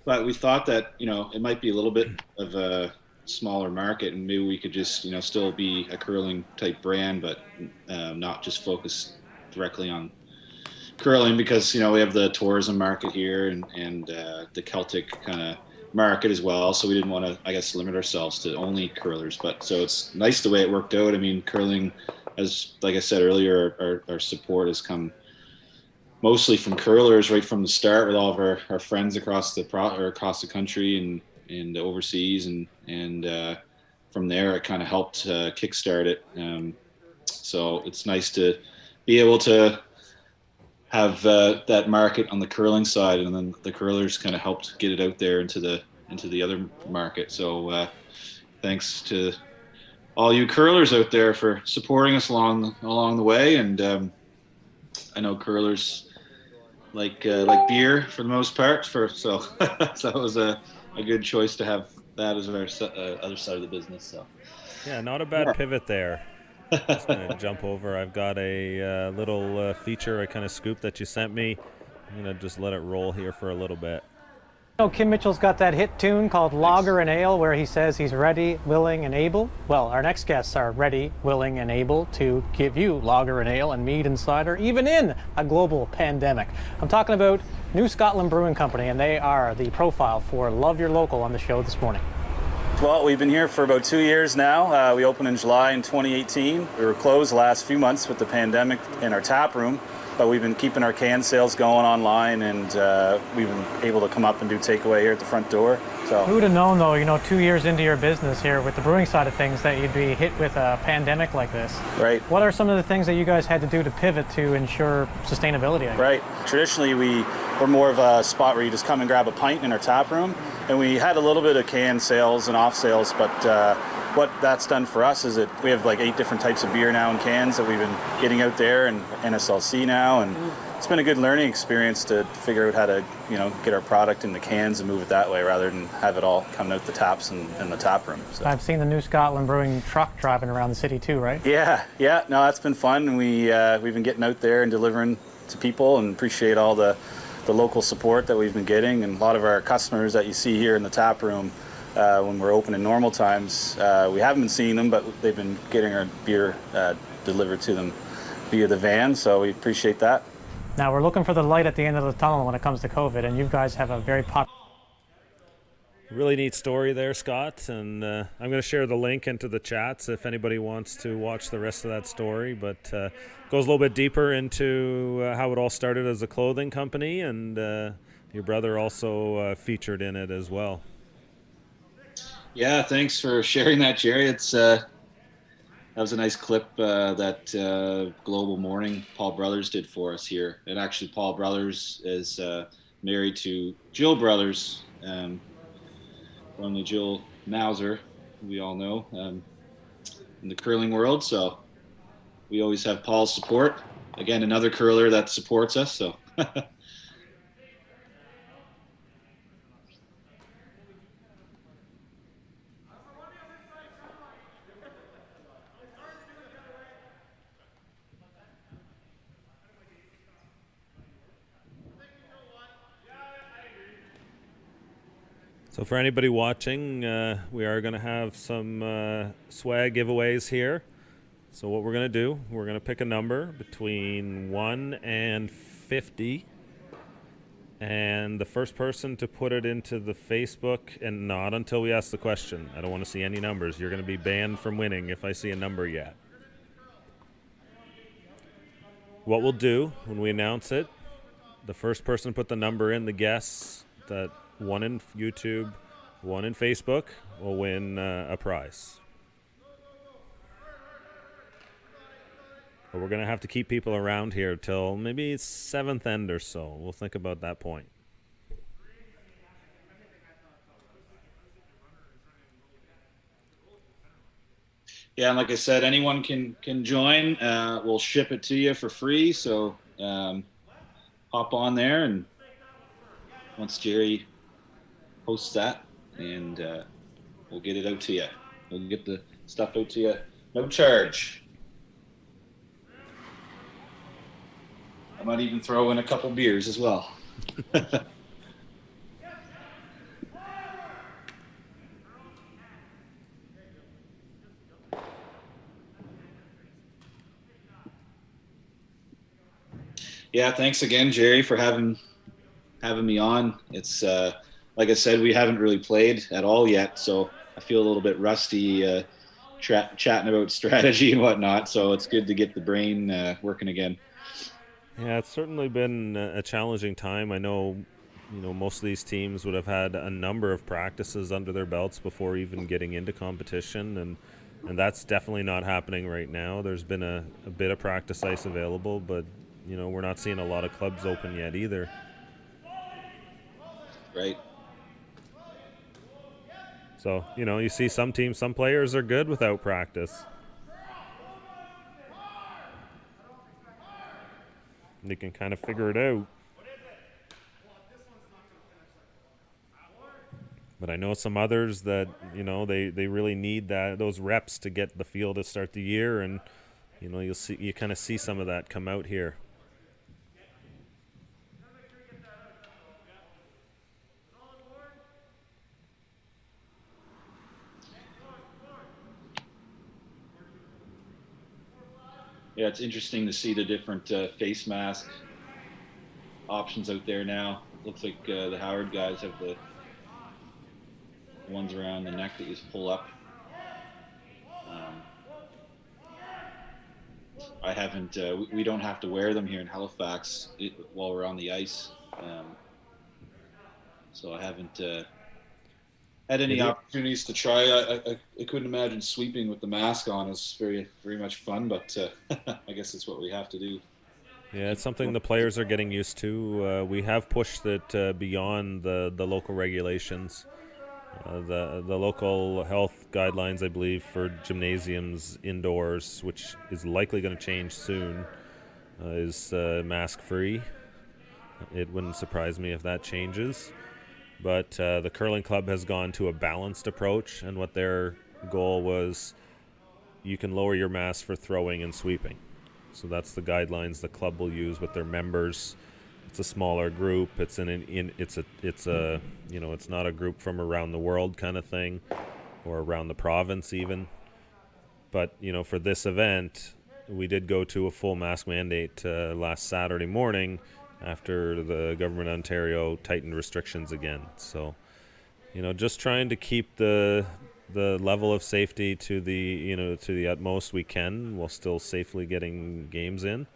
but we thought that it might be a little bit of a smaller market, and maybe we could just still be a curling type brand, but not just focus directly on curling, because we have the tourism market here and the Celtic kind of market as well, so we didn't want to, I guess, limit ourselves to only curlers. But so it's nice the way it worked out. I mean, curling, as like I said earlier, our support has come mostly from curlers right from the start, with all of our friends across the country and overseas, and from there it kind of helped kickstart it. So it's nice to be able to have that market on the curling side, and then the curlers kind of helped get it out there into the other market. So thanks to all you curlers out there for supporting us along the way. And I know curlers like beer for the most part, so that was a good choice to have that as our other side of the business. So yeah, not a bad pivot there. Just gonna jump over. I've got a little feature, I kind of scoop that you sent me. I'm gonna just let it roll here for a little bit. Kim Mitchell's got that hit tune called Lager and Ale, where he says he's ready, willing, and able. Well, our next guests are ready, willing, and able to give you lager and ale and mead and cider, even in a global pandemic. I'm talking about New Scotland Brewing Company, and they are the profile for Love Your Local on the show this morning. Well, we've been here for about 2 years now. We opened in July in 2018. We were closed the last few months with the pandemic in our tap room, but we've been keeping our can sales going online, and we've been able to come up and do takeaway here at the front door. So who would have known, though, 2 years into your business here with the brewing side of things, that you'd be hit with a pandemic like this? Right. What are some of the things that you guys had to do to pivot to ensure sustainability? Right. Traditionally, we were more of a spot where you just come and grab a pint in our tap room, and we had a little bit of can sales and off sales, but what that's done for us is that we have like 8 different types of beer now in cans that we've been getting out there, and NSLC now, and it's been a good learning experience to figure out how to get our product in the cans and move it that way, rather than have it all come out the taps and the tap room. So. I've seen the New Scotland Brewing truck driving around the city too, right? Yeah, no, that's been fun, and we've been getting out there and delivering to people, and appreciate all the local support that we've been getting. And a lot of our customers that you see here in the tap room, when we're open in normal times, we haven't been seeing them, but they've been getting our beer delivered to them via the van, so we appreciate that. Now we're looking for the light at the end of the tunnel when it comes to COVID, and you guys have a very popular... Really neat story there, Scott, and I'm going to share the link into the chats if anybody wants to watch the rest of that story, but goes a little bit deeper into how it all started as a clothing company, and your brother also featured in it as well. Yeah, thanks for sharing that, Jerry. It's that was a nice clip that Global Morning Paul Brothers did for us here. And actually, Paul Brothers is married to Jill Brothers, formerly Jill Mauser, who we all know in the curling world. So we always have Paul's support. Again, another curler that supports us. So. So for anybody watching, we are going to have some swag giveaways here. So what we're going to do, we're going to pick a number between 1 and 50. And the first person to put it into the Facebook, and not until we ask the question. I don't want to see any numbers. You're going to be banned from winning if I see a number yet. What we'll do when we announce it, the first person to put the number in, the guess that one in YouTube, one in Facebook, will win a prize. But we're going to have to keep people around here till maybe 7th end or so. We'll think about that point. Yeah, and like I said, anyone can join. We'll ship it to you for free. So hop on there, and once Jerry posts that, and we'll get it out to you. We'll get the stuff out to you, no charge. I might even throw in a couple beers as well. Yeah, thanks again, Jerry, for having me on. It's like I said, we haven't really played at all yet, so I feel a little bit rusty chatting about strategy and whatnot. So it's good to get the brain working again. Yeah, it's certainly been a challenging time. I know, most of these teams would have had a number of practices under their belts before even getting into competition, and that's definitely not happening right now. There's been a bit of practice ice available, but we're not seeing a lot of clubs open yet either. Right. So, you see some teams, some players are good without practice. They can kind of figure it out. But I know some others that, they really need those reps to get the feel to start the year, and you kind of see some of that come out here. Yeah, it's interesting to see the different face mask options out there now. Looks like the Howard guys have the ones around the neck that you just pull up. I haven't, we don't have to wear them here in Halifax while we're on the ice. So I haven't had any opportunities to try. I couldn't imagine sweeping with the mask on is very, very much fun, but I guess it's what we have to do. Yeah, it's something the players are getting used to. We have pushed it beyond the local regulations. The local health guidelines, I believe, for gymnasiums indoors, which is likely going to change soon, is mask-free. It wouldn't surprise me if that changes. But the curling club has gone to a balanced approach, and what their goal was, you can lower your mask for throwing and sweeping. So that's the guidelines the club will use with their members. It's a smaller group. It's not a group from around the world kind of thing, or around the province even. But for this event, we did go to a full mask mandate last Saturday morning, after the government of Ontario tightened restrictions again. So, just trying to keep the level of safety to the utmost we can, while still safely getting games in.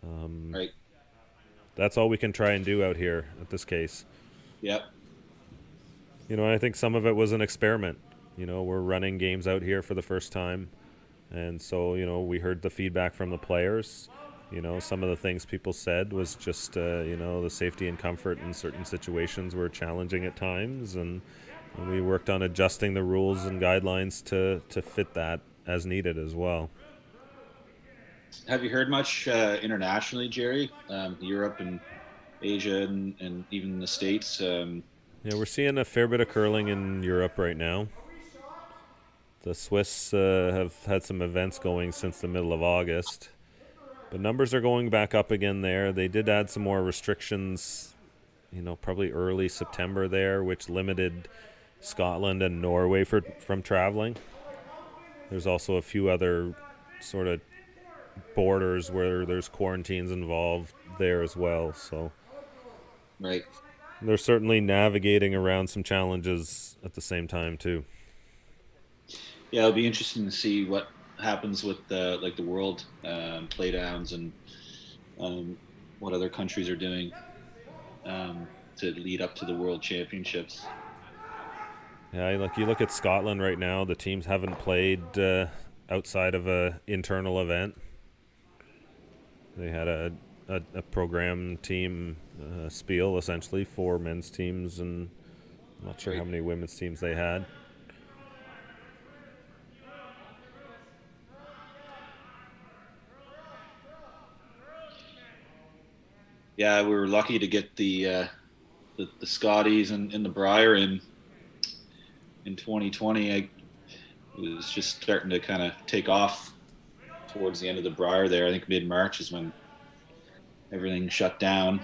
Right. That's all we can try and do out here at this case. Yep. I think some of it was an experiment. We're running games out here for the first time, and so we heard the feedback from the players. Some of the things people said was just, the safety and comfort in certain situations were challenging at times, and we worked on adjusting the rules and guidelines to fit that as needed as well. Have you heard much internationally, Jerry? Europe and Asia and even the States? Yeah, we're seeing a fair bit of curling in Europe right now. The Swiss have had some events going since the middle of August. The numbers are going back up again there. They did add some more restrictions, probably early September there, which limited Scotland and Norway from traveling. There's also a few other sort of borders where there's quarantines involved there as well. So Right. They're certainly navigating around some challenges at the same time too. Yeah, it'll be interesting to see what happens with the world playdowns and what other countries are doing to lead up to the World Championships. Yeah, you look at Scotland right now. The teams haven't played outside of a internal event. They had a program team spiel essentially for men's teams, and I'm not sure how many women's teams they had. Yeah, we were lucky to get the Scotties and the Briar in 2020. It was just starting to kind of take off towards the end of the Briar there. I think mid-March is when everything shut down.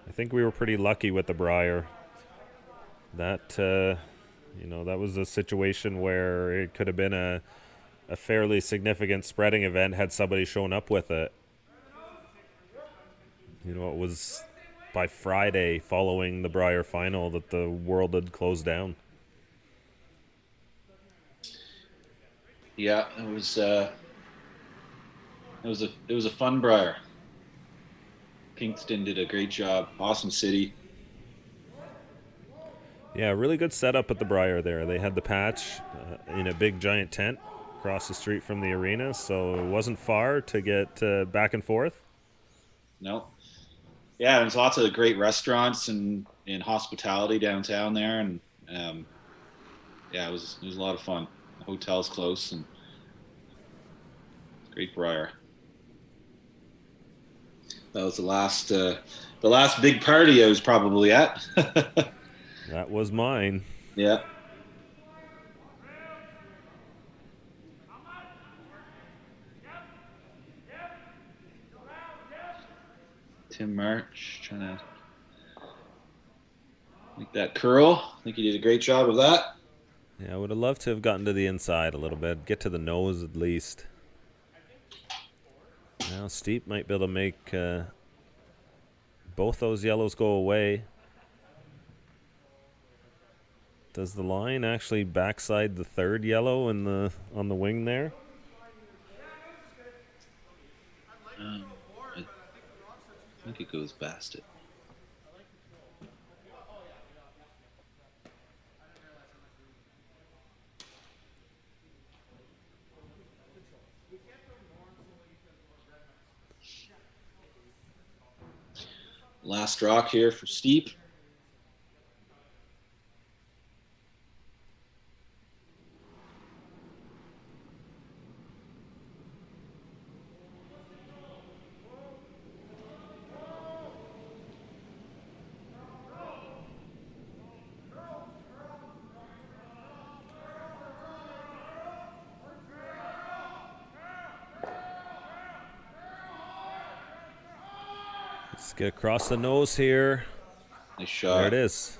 I think we were pretty lucky with the Briar. That that was a situation where it could have been a fairly significant spreading event had somebody shown up with it. It was by Friday following the Briar final that the world had closed down. Yeah, it was a fun Briar. Kingston did a great job. Awesome city. Yeah, really good setup at the Briar there. They had the patch in a big giant tent across the street from the arena, so it wasn't far to get back and forth. No. Yeah, there's lots of great restaurants and hospitality downtown there, and yeah, it was a lot of fun. The hotel's close, and great Briar. That was the last big party I was probably at. That was mine. Yeah. Tim March trying to make that curl. I think he did a great job of that. Yeah, I would have loved to have gotten to the inside a little bit, get to the nose at least. Now Steep might be able to make both those yellows go away. Does the line actually backside the third yellow on the wing there? I think it goes past it. Last rock here for Steep. Let's get across the nose here. Nice shot. There it is.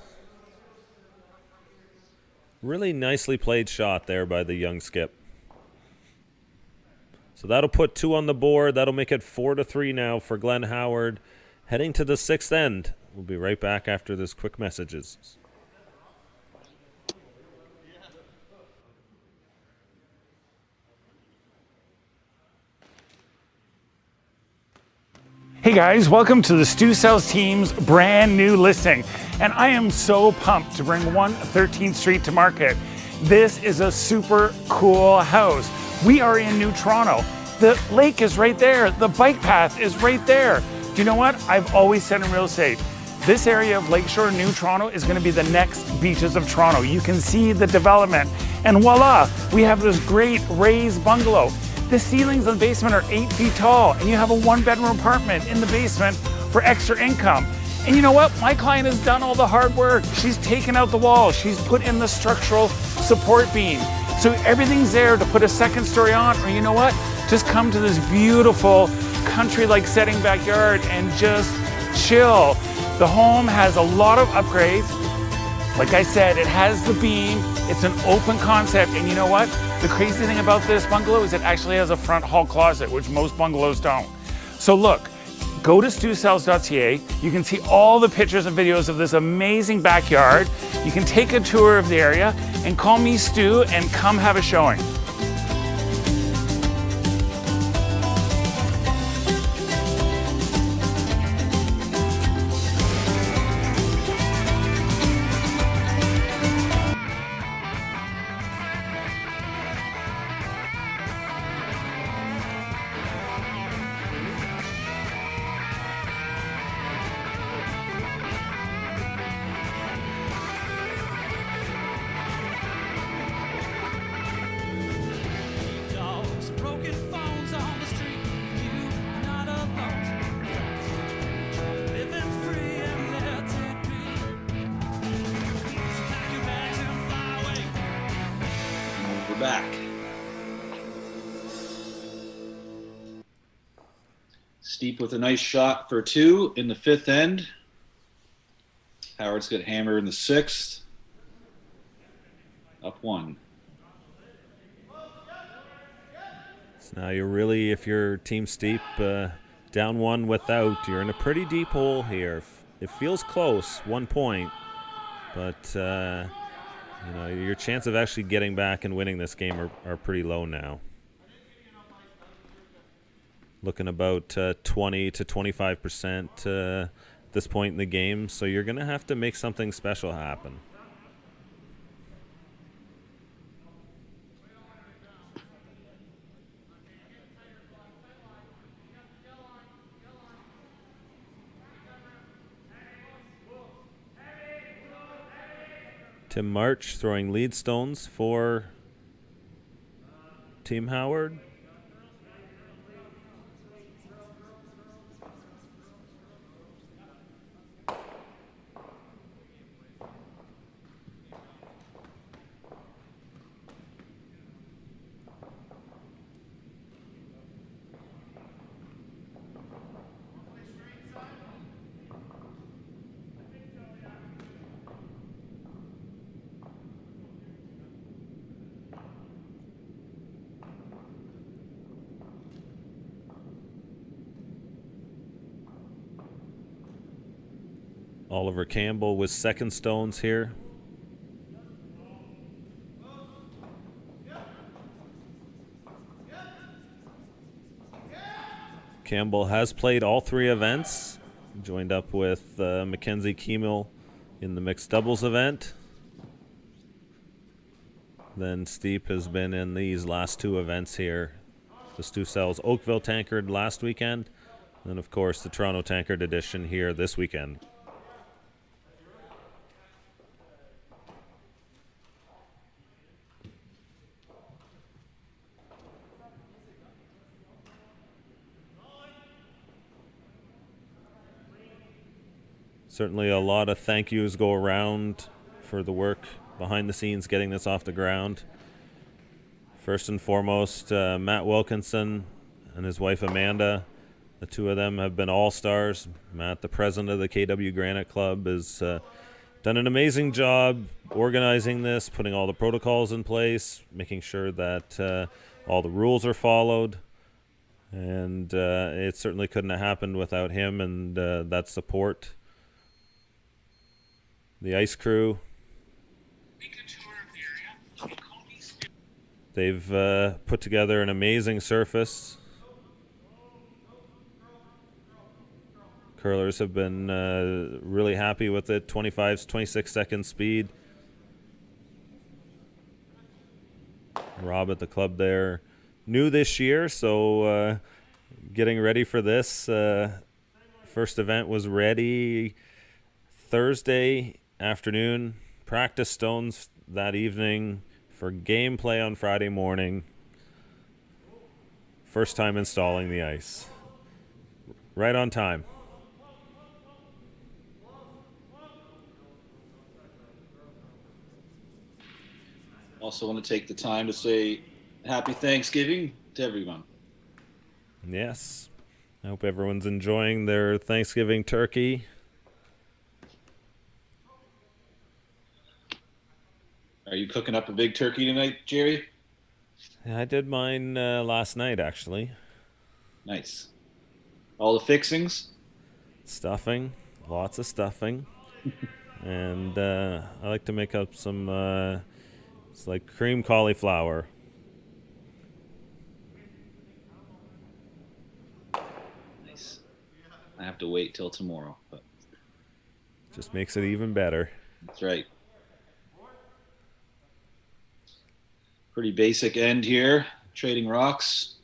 Really nicely played shot there by the young skip. So that'll put 2 on the board. That'll make it 4-3 now for Glenn Howard. Heading to the 6th end. We'll be right back after this quick messages. Hey guys, welcome to the Stu Sells team's brand new listing. And I am so pumped to bring 113th Street to market. This is a super cool house. We are in New Toronto. The lake is right there. The bike path is right there. Do you know what? I've always said in real estate, this area of Lakeshore, New Toronto, is going to be the next beaches of Toronto. You can see the development. And voila, we have this great raised bungalow. The ceilings in the basement are 8 feet tall, and you have a 1-bedroom apartment in the basement for extra income. And you know what? My client has done all the hard work. She's taken out the walls. She's put in the structural support beam. So everything's there to put a 2nd story on, or you know what? Just come to this beautiful country-like setting backyard and just chill. The home has a lot of upgrades. Like I said, it has the beam. It's an open concept, and you know what? The crazy thing about this bungalow is it actually has a front hall closet, which most bungalows don't. So look, go to stusells.ca. You can see all the pictures and videos of this amazing backyard. You can take a tour of the area and call me Stu and come have a showing. Back. Steep with a nice shot for 2 in the 5th end. Howard's got hammer in the 6th. Up 1. So now you're really, if you're Team Steep, down 1 without, you're in a pretty deep hole here. It feels close, 1 point, but you know, your chance of actually getting back and winning this game are pretty low now. Looking about 20 to 25% at this point in the game, so you're going to have to make something special happen. Tim March throwing lead stones for Team Howard. Oliver Campbell with second stones here. Campbell has played all 3 events. Joined up with Mackenzie Kiemel in the mixed doubles event. Then Steep has been in these last 2 events here. The Stu Sells Oakville Tankard last weekend. And of course the Toronto Tankard edition here this weekend. Certainly a lot of thank yous go around for the work behind the scenes getting this off the ground. First and foremost, Matt Wilkinson and his wife Amanda. The 2 of them have been all-stars. Matt, the president of the KW Granite Club, has done an amazing job organizing this, putting all the protocols in place, making sure that all the rules are followed. And it certainly couldn't have happened without him and that support. The ice crew. They've put together an amazing surface. Curlers have been really happy with it. 26 second speed. Rob at the club there. New this year, so getting ready for this. First event was ready Thursday afternoon. Practice stones that evening for gameplay on Friday morning. First time installing the ice. Right on time. Also want to take the time to say happy Thanksgiving to everyone. Yes. I hope everyone's enjoying their Thanksgiving turkey. Are you cooking up a big turkey tonight, Jerry? I did mine last night, actually. Nice. All the fixings? Stuffing, lots of stuffing. And I like to make up some, it's like cream cauliflower. Nice. I have to wait till tomorrow, but just makes it even better. That's right. Pretty basic end here, trading rocks.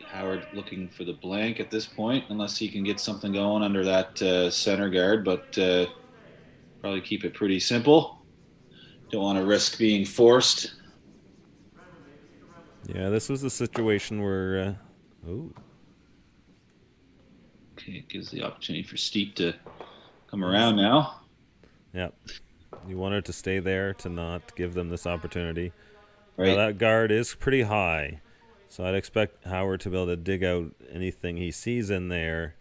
Howard looking for the blank at this point, unless he can get something going under that center guard, but probably keep it pretty simple. Don't want to risk being forced. Yeah, this was a situation where, Okay, it gives the opportunity for Steep to come around now. Yep. You wanted to stay there to not give them this opportunity. Right. Now that guard is pretty high, so I'd expect Howard to be able to dig out anything he sees in there,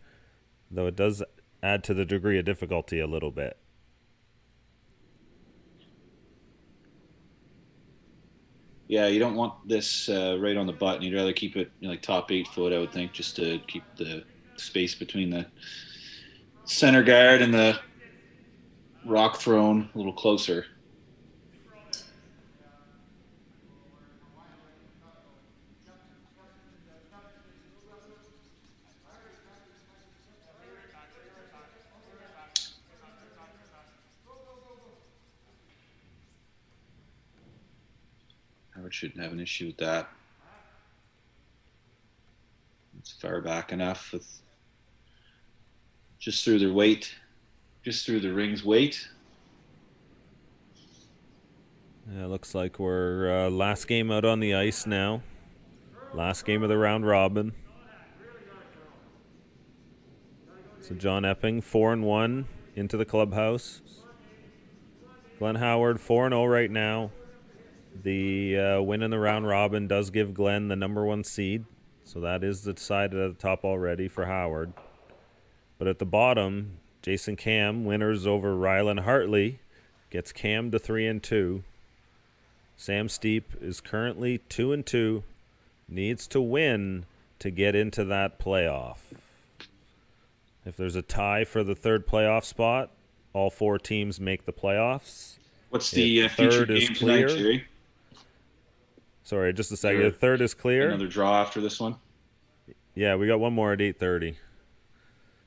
though it does add to the degree of difficulty a little bit. Yeah, you don't want this right on the button. You'd rather keep it like top 8 foot, I would think, just to keep the space between the center guard and the rock throne a little closer. Howard shouldn't have an issue with that. It's far back enough with just through their weight, just through the ring's weight. Yeah, looks like we're last game out on the ice now. Last game of the round robin. So John Epping, 4-1 into the clubhouse. Glenn Howard, 4-0 right now. The win in the round robin does give Glenn the #1 seed. So that is decided at the top already for Howard. But at the bottom, Jason Cam, winners over Rylan Hartley, gets Cam to 3-2. Sam Steep is currently 2-2, needs to win to get into that playoff. If there's a tie for the third playoff spot, all 4 teams make the playoffs. What's the future game tonight, Jerry? Sorry, just a second. The third is clear. Another draw after this one? Yeah, we got one more at 8:30.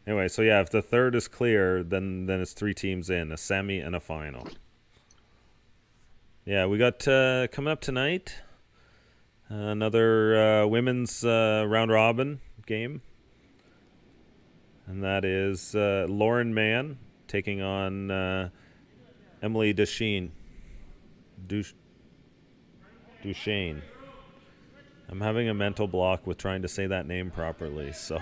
Anyway, so yeah, if the third is clear, then it's 3 teams in, a semi and a final. Yeah, we got coming up tonight another women's round robin game, and that is Lauren Mann taking on Emily Duchesne. Duchesne. I'm having a mental block with trying to say that name properly, so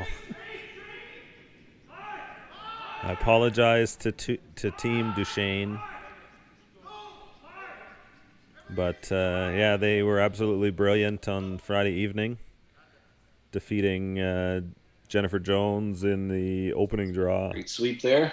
I apologize to Team Duchesne. But yeah, they were absolutely brilliant on Friday evening, defeating Jennifer Jones in the opening draw. Great sweep there.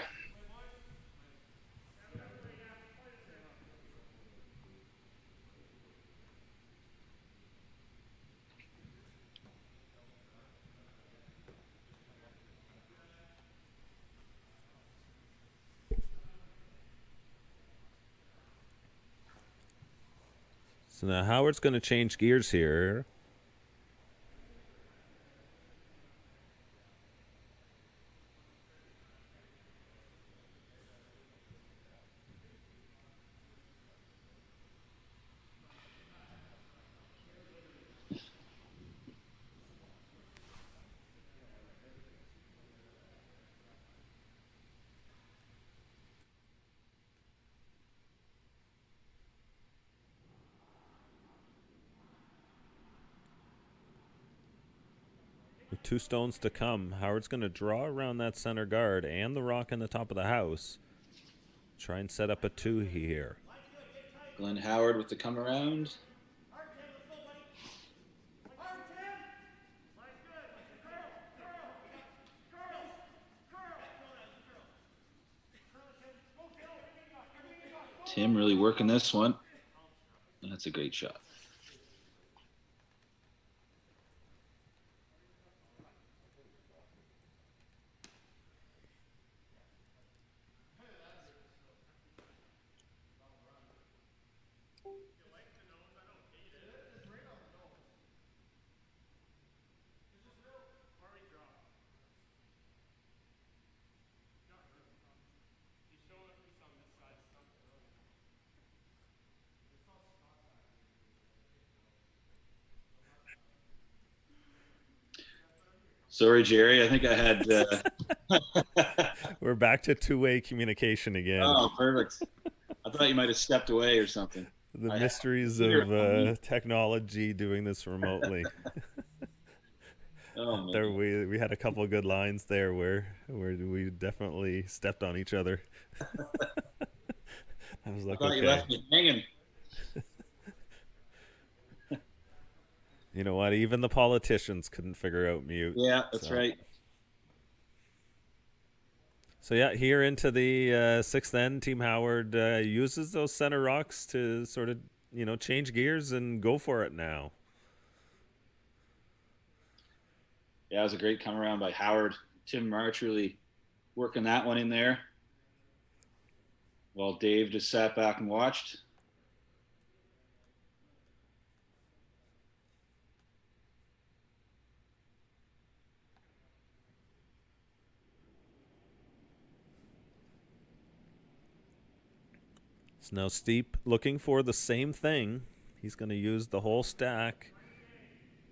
So now Howard's going to change gears here. With 2 stones to come, Howard's going to draw around that center guard and the rock in the top of the house. Try and set up a 2 here. Glenn Howard with the come around. Tim really working this one. That's a great shot. Sorry, Jerry. I think I had. We're back to two-way communication again. Oh, perfect. I thought you might have stepped away or something. The mysteries of technology doing this remotely. Oh, man. There, we had a couple of good lines there where we definitely stepped on each other. I was like, I thought you left me hanging. You know what? Even the politicians couldn't figure out mute. Yeah, that's right. So yeah, here into the sixth end, Team Howard uses those center rocks to sort of, change gears and go for it now. Yeah, it was a great come around by Howard. Tim March really working that one in there, while Dave just sat back and watched. So now Steep looking for the same thing. He's going to use the whole stack.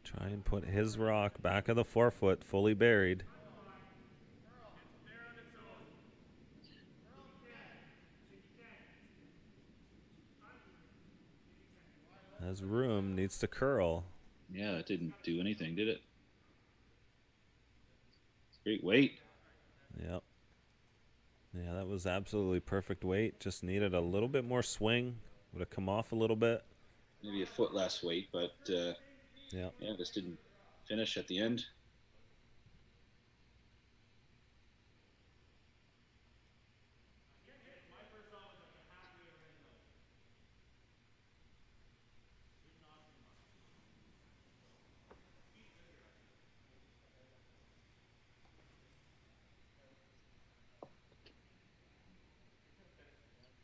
Try and put his rock back of the 4-foot, fully buried. Has room, needs to curl. Yeah, that didn't do anything, did it? It's great weight. Yep. Yeah, that was absolutely perfect weight. Just needed a little bit more swing. Would have come off a little bit. Maybe a foot less weight, but yeah, just didn't finish at the end.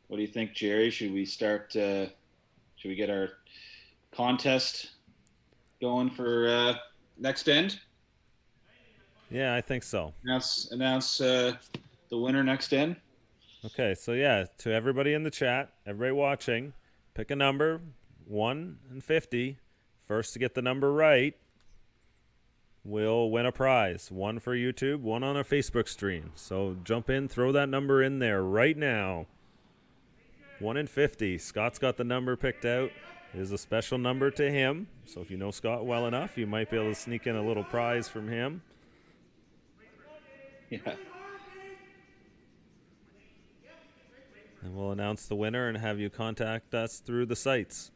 What do you think, Jerry? Should we start? Should we get our contest going for next end? Yeah, I think so. Announce the winner next end. Okay, so yeah, to everybody in the chat, everybody watching, pick a number, 1 and 50. First to get the number right will win a prize. 1 for YouTube, 1 on a Facebook stream. So jump in, throw that number in there right now. 1 in 50. Scott's got the number picked out. It is a special number to him. So if you know Scott well enough, you might be able to sneak in a little prize from him. Yeah. And we'll announce the winner and have you contact us through the sites.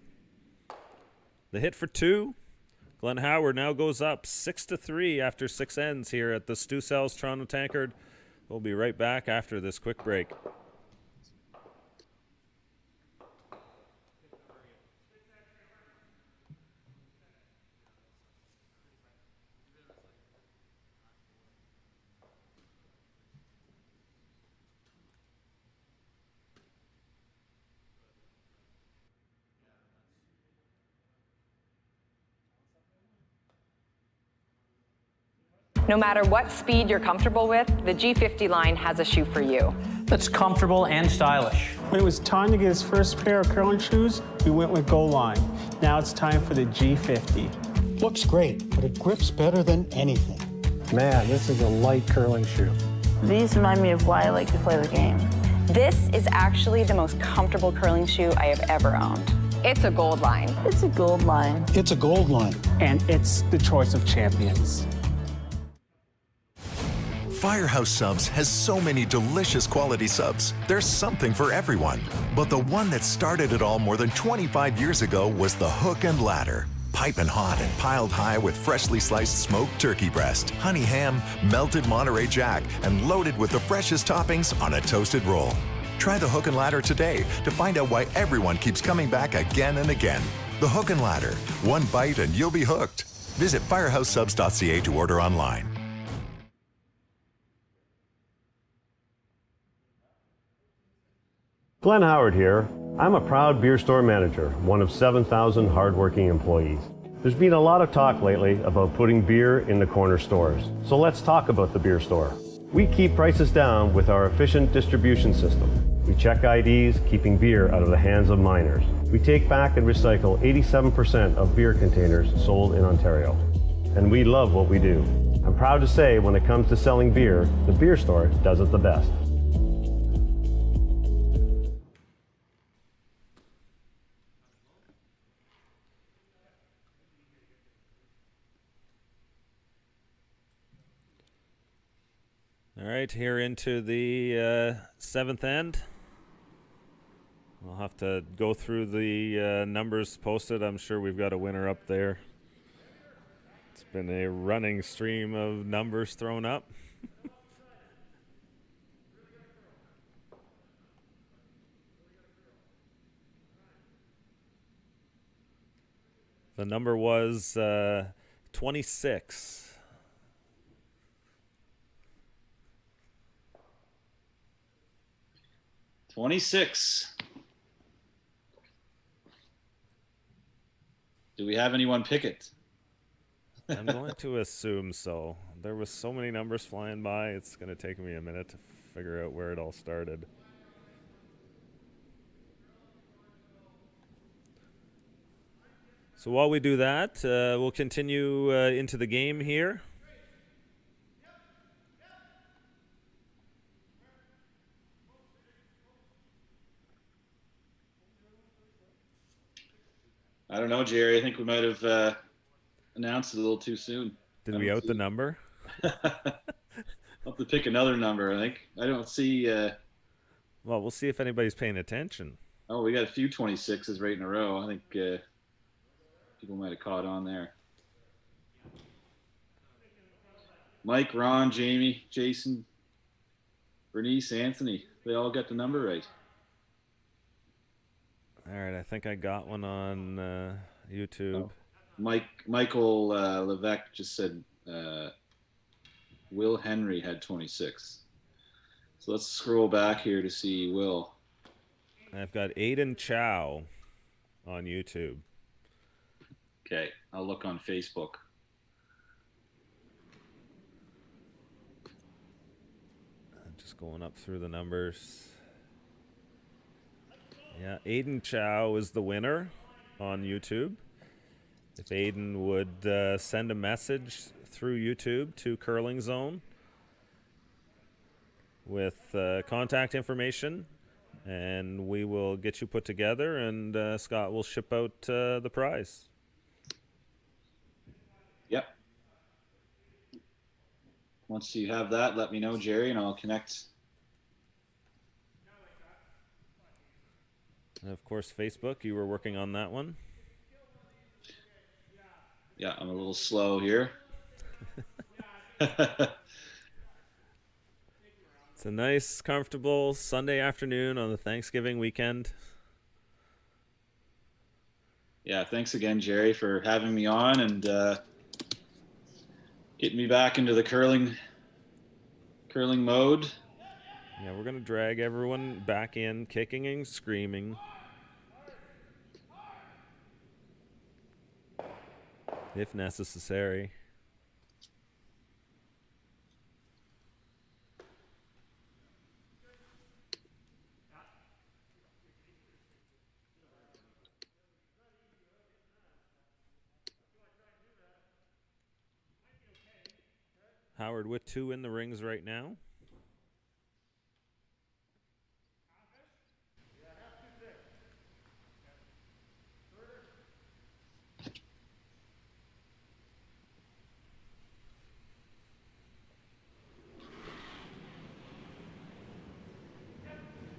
The hit for 2. Glenn Howard now goes up 6-3 after 6 ends here at the Stu Sells Toronto Tankard. We'll be right back after this quick break. No matter what speed you're comfortable with, the G50 line has a shoe for you. That's comfortable and stylish. When it was time to get his first pair of curling shoes, we went with Goal Line. Now it's time for the G50. Looks great, but it grips better than anything. Man, this is a light curling shoe. These remind me of why I like to play the game. This is actually the most comfortable curling shoe I have ever owned. It's a Gold Line. It's a Gold Line. It's a Gold Line. And it's the choice of champions. Firehouse Subs has so many delicious quality subs. There's something for everyone. But the one that started it all more than 25 years ago was the Hook and Ladder. Piping hot and piled high with freshly sliced smoked turkey breast, honey ham, melted Monterey Jack, and loaded with the freshest toppings on a toasted roll. Try the Hook and Ladder today to find out why everyone keeps coming back again and again. The Hook and Ladder. One bite and you'll be hooked. Visit firehousesubs.ca to order online. Glenn Howard here. I'm a proud beer store manager, one of 7,000 hardworking employees. There's been a lot of talk lately about putting beer in the corner stores. So let's talk about the beer store. We keep prices down with our efficient distribution system. We check IDs, keeping beer out of the hands of minors. We take back and recycle 87% of beer containers sold in Ontario. And we love what we do. I'm proud to say when it comes to selling beer, the beer store does it the best. All right, here into the seventh end. We'll have to go through the numbers posted. I'm sure we've got a winner up there. It's been a running stream of numbers thrown up. The number was 26. Do we have anyone pick it? I'm going to assume so. There was so many numbers flying by, it's going to take me a minute to figure out where it all started. So while we do that, we'll continue into the game here. I don't know, Jerry. I think we might have announced it a little too soon. Did we out the number? I'll have to pick another number, I think. I don't see... Well, we'll see if anybody's paying attention. Oh, we got a few 26s right in a row. I think people might have caught on there. Mike, Ron, Jamie, Jason, Bernice, Anthony. They all got the number right. All right, I think I got one on YouTube. Oh. Michael Levesque just said Will Henry had 26. So let's scroll back here to see Will. I've got Aiden Chow on YouTube. Okay, I'll look on Facebook. I'm just going up through the numbers. Yeah, Aiden Chow is the winner on YouTube. If Aiden would send a message through YouTube to Curling Zone with contact information, and we will get you put together, and Scott will ship out the prize. Yep. Once you have that, let me know, Jerry, and I'll connect. And of course, Facebook, you were working on that one. Yeah, I'm a little slow here. It's a nice, comfortable Sunday afternoon on the Thanksgiving weekend. Yeah, thanks again, Jerry, for having me on and getting me back into the curling mode. Yeah, we're going to drag everyone back in, kicking and screaming. If necessary. Howard with 2 in the rings right now.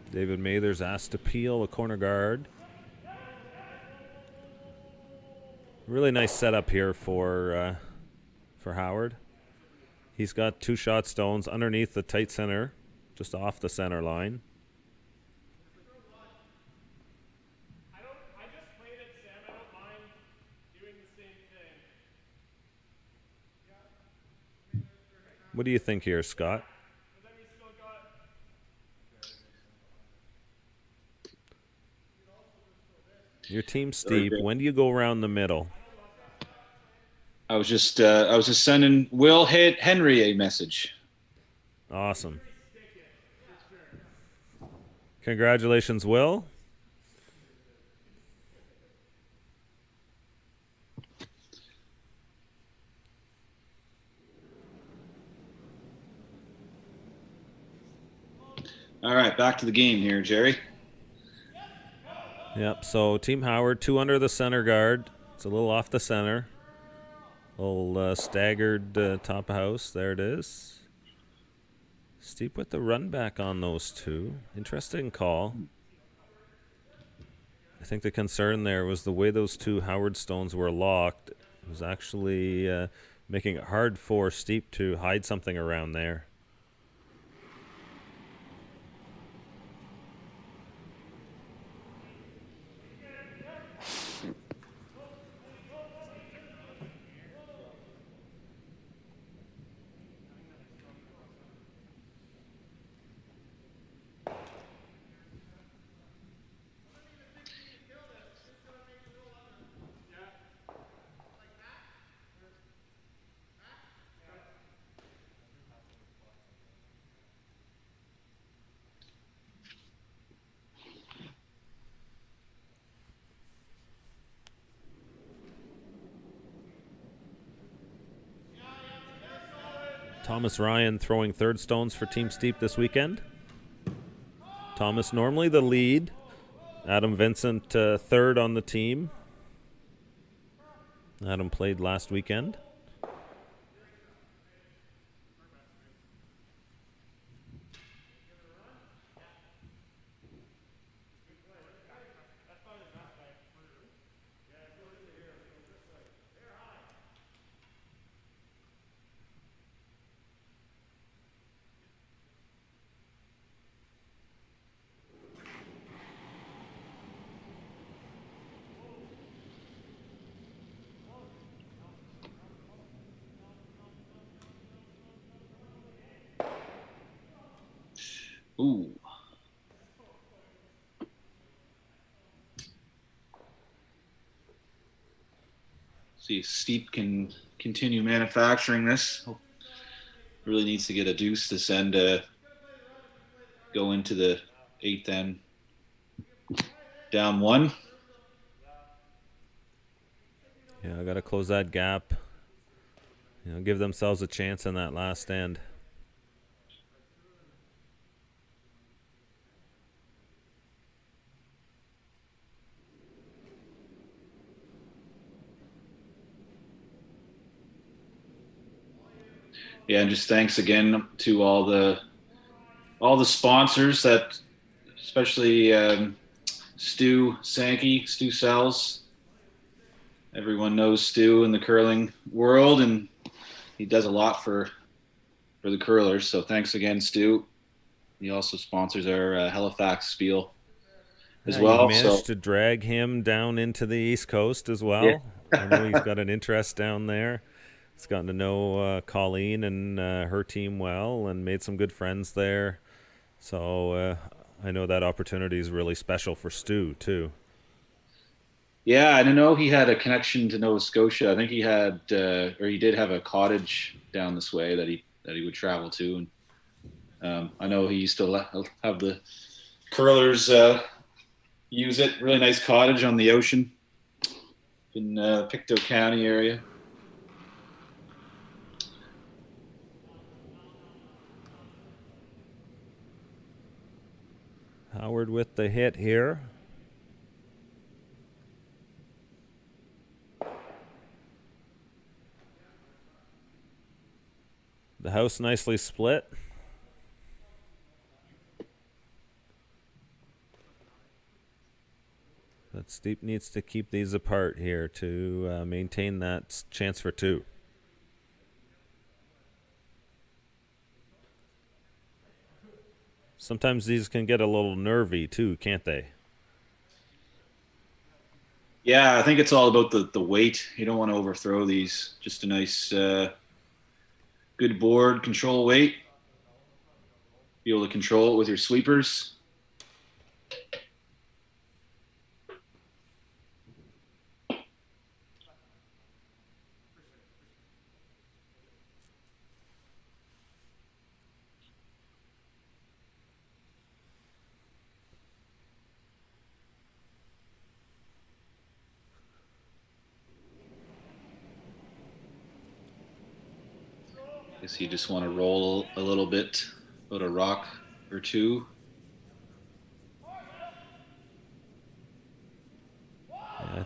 David Mather's asked to peel a corner guard. Really nice setup here for Howard. He's got 2 shot stones underneath the tight center, just off the center line. I just played it, Sam. I don't mind doing the same thing. What do you think here, Scott? Your team's steep. When do you go around the middle? I was just sending Will Henry a message. Awesome. Congratulations, Will. All right, back to the game here, Jerry. Yep, so Team Howard, 2 under the center guard. It's a little off the center. A little staggered top of house. There it is. Steep with the run back on those two. Interesting call. I think the concern there was the way those two Howard stones were locked. It was actually making it hard for Steep to hide something around there. Thomas Ryan throwing third stones for Team Steep this weekend. Thomas normally the lead. Adam Vincent third on the team. Adam played last weekend. Ooh. See if Steep can continue manufacturing this. Really needs to get a deuce this end to go into the 8th end. Down 1. Yeah, I got to close that gap. Give themselves a chance in that last end. Yeah, and just thanks again to all the sponsors that, especially Stu Sells. Everyone knows Stu in the curling world, and he does a lot for the curlers. So thanks again, Stu. He also sponsors our Halifax Spiel as well. You managed to drag him down into the East Coast as well. Yeah. I know he's got an interest down there. He's gotten to know Colleen and her team well and made some good friends there. So I know that opportunity is really special for Stu, too. Yeah, and I know he had a connection to Nova Scotia. I think he had, or he did have a cottage down this way that he would travel to. And I know he used to have the curlers use it. Really nice cottage on the ocean in Pictou County area. Howard with the hit here. The house nicely split. But Steep needs to keep these apart here to maintain that chance for 2. Sometimes these can get a little nervy too, can't they? Yeah, I think it's all about the weight. You don't want to overthrow these. Just a nice, good board, control weight. Be able to control it with your sweepers. Guess you just want to roll a little bit, about a rock or two.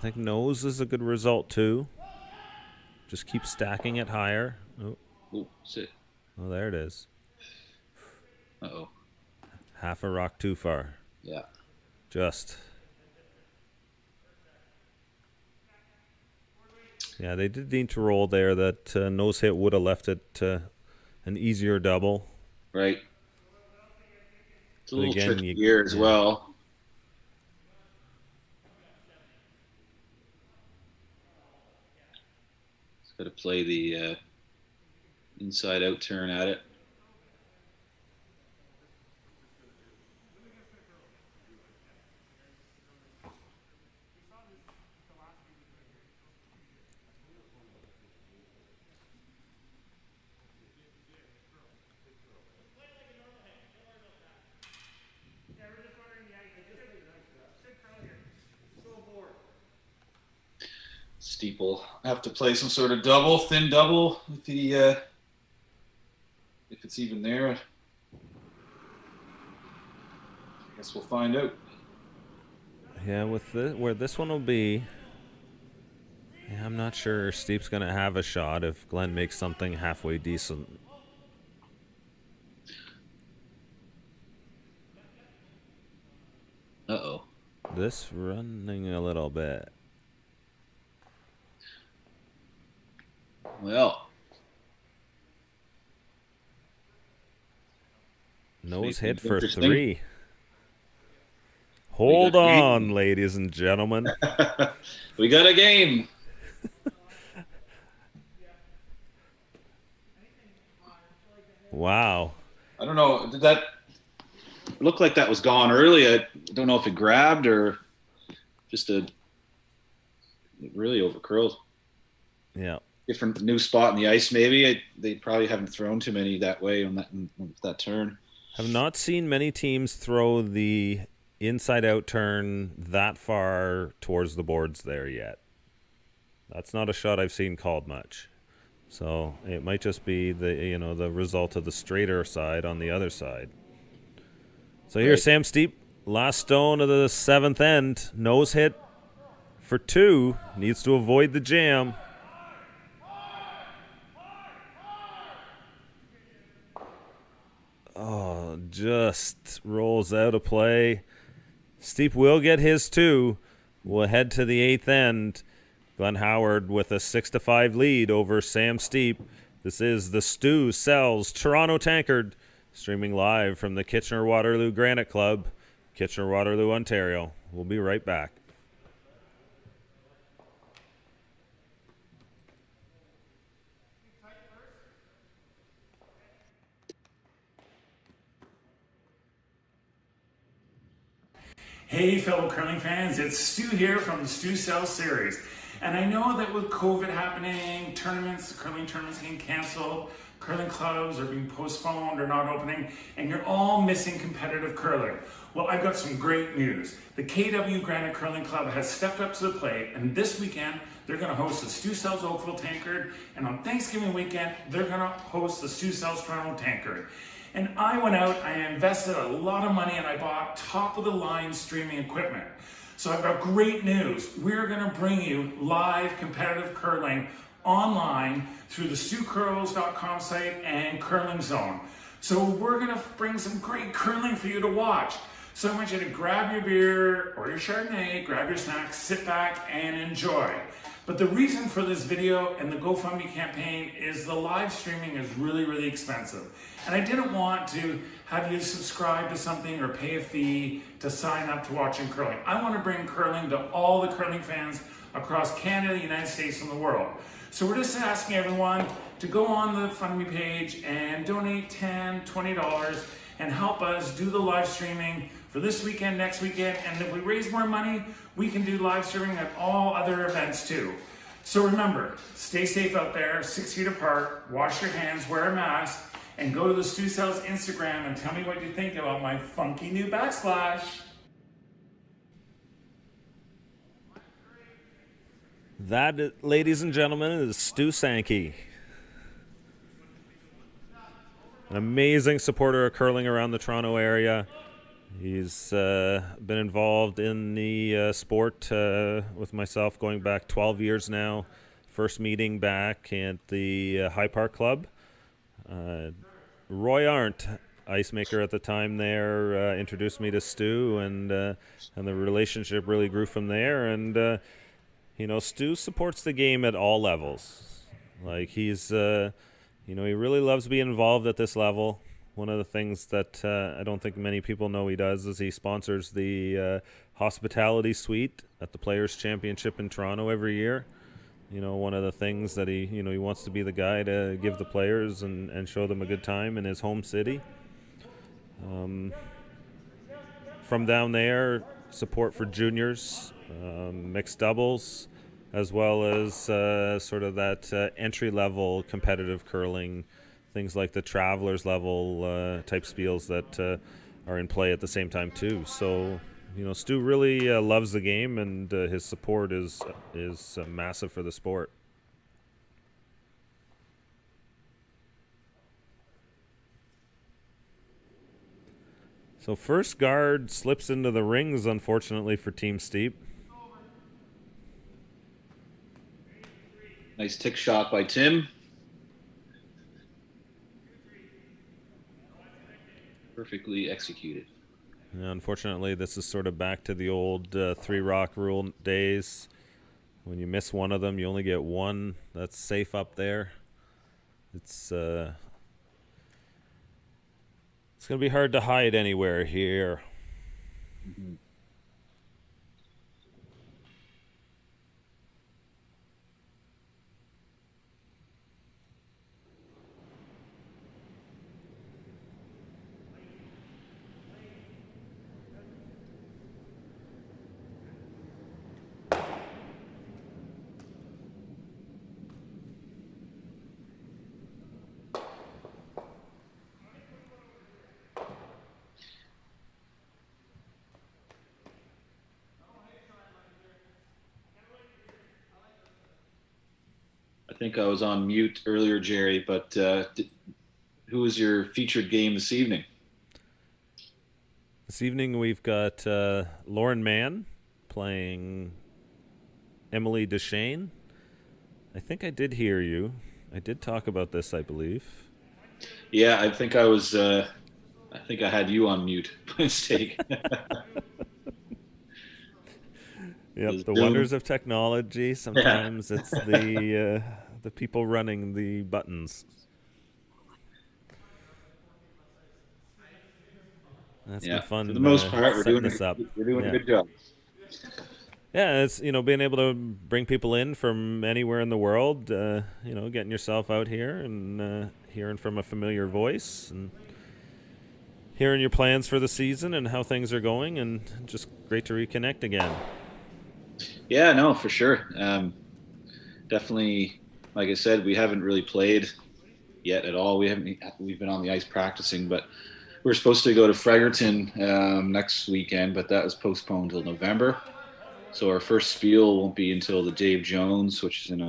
think nose is a good result too. Just keep stacking it higher. Oh, sit. Oh, there it is. Uh-oh. Half a rock too far. Yeah. Just. Yeah, they did need to roll there. That nose hit would have left it an easier double. Right. It's a little tricky here as well. It's got to play the inside out turn at it. Steeple have to play some sort of double, thin double, if he, if it's even there. I guess we'll find out. Yeah, with where this one will be, yeah, I'm not sure Steep's gonna have a shot if Glenn makes something halfway decent. Uh-oh. This running a little bit. Well, nose hit for 3. Hold on, ladies and gentlemen. We got a game. Wow. I don't know. Did that look like that was gone early? I don't know if it grabbed or just it really overcurled. Yeah. Different new spot in the ice, maybe. They probably haven't thrown too many that way on that turn. Have not seen many teams throw the inside out turn that far towards the boards there yet. That's not a shot I've seen called much. So it might just be the result of the straighter side on the other side. So here's Sam Steep, last stone of the 7th end, nose hit for 2, needs to avoid the jam. Oh, just rolls out of play. Steep will get his too. We'll head to the 8th end. Glenn Howard with a 6-5 lead over Sam Steep. This is the Stu Sells Toronto Tankard, streaming live from the Kitchener-Waterloo Granite Club, Kitchener-Waterloo, Ontario. We'll be right back. Hey fellow curling fans, it's Stu here from the Stu Sells series. And I know that with COVID happening, curling tournaments getting canceled, curling clubs are being postponed or not opening, and you're all missing competitive curling. Well, I've got some great news. The KW Granite Curling Club has stepped up to the plate, and this weekend they're going to host the Stu Sells Oakville Tankard, and on Thanksgiving weekend they're going to host the Stu Sells Toronto Tankard. And I went out, I invested a lot of money, and I bought top-of-the-line streaming equipment. So I've got great news. We're gonna bring you live competitive curling online through the StuCurls.com site and Curling Zone. So we're gonna bring some great curling for you to watch. So I want you to grab your beer or your Chardonnay, grab your snacks, sit back and enjoy. But the reason for this video and the GoFundMe campaign is the live streaming is really, really expensive. And I didn't want to have you subscribe to something or pay a fee to sign up to watching curling. I want to bring curling to all the curling fans across Canada, the United States, and the world. So we're just asking everyone to go on the GoFundMe page and donate $10, $20 and help us do the live streaming for this weekend, next weekend, and if we raise more money, we can do live streaming at all other events too. So remember, stay safe out there, 6 feet apart, wash your hands, wear a mask, and go to the Stu Sells Instagram and tell me what you think about my funky new backsplash. That, ladies and gentlemen, is Stu Sankey. An amazing supporter of curling around the Toronto area. He's been involved in the sport with myself going back 12 years now. First meeting back at the High Park Club. Roy Arndt, ice maker at the time there, introduced me to Stu, and the relationship really grew from there. And Stu supports the game at all levels. Like he's, he really loves being involved at this level. One of the things that I don't think many people know he does is he sponsors the hospitality suite at the Players' Championship in Toronto every year. One of the things that he wants to be the guy to give the players and show them a good time in his home city. From down there, support for juniors, mixed doubles, as well as sort of that entry-level competitive curling, things like the Travelers level type spiels that are in play at the same time too. So, Stu really loves the game, and his support is massive for the sport. So first guard slips into the rings, unfortunately for Team Steep. Nice tick shot by Tim. Perfectly executed. Yeah, unfortunately, this is sort of back to the old three-rock rule days. When you miss one of them, you only get one. That's safe up there. It's going to be hard to hide anywhere here. Mm-hmm. I think I was on mute earlier, Jerry, but who was your featured game this evening? This evening we've got Lauren Mann playing Emily Deshane. I think I did hear you. I did talk about this, I believe. Yeah, I think I was. I think I had you on mute by mistake. Yep, the wonders of technology. Sometimes it's the people running the buttons. That's been fun. For the most part, we're doing this up. We're doing a good job. Yeah, it's being able to bring people in from anywhere in the world. Getting yourself out here and hearing from a familiar voice and hearing your plans for the season and how things are going, and just great to reconnect again. Yeah, no, for sure. Definitely, like I said, we haven't really played yet at all. We've been on the ice practicing, but we're supposed to go to Fredericton next weekend, but that was postponed till November. So our first spiel won't be until the Dave Jones, which is in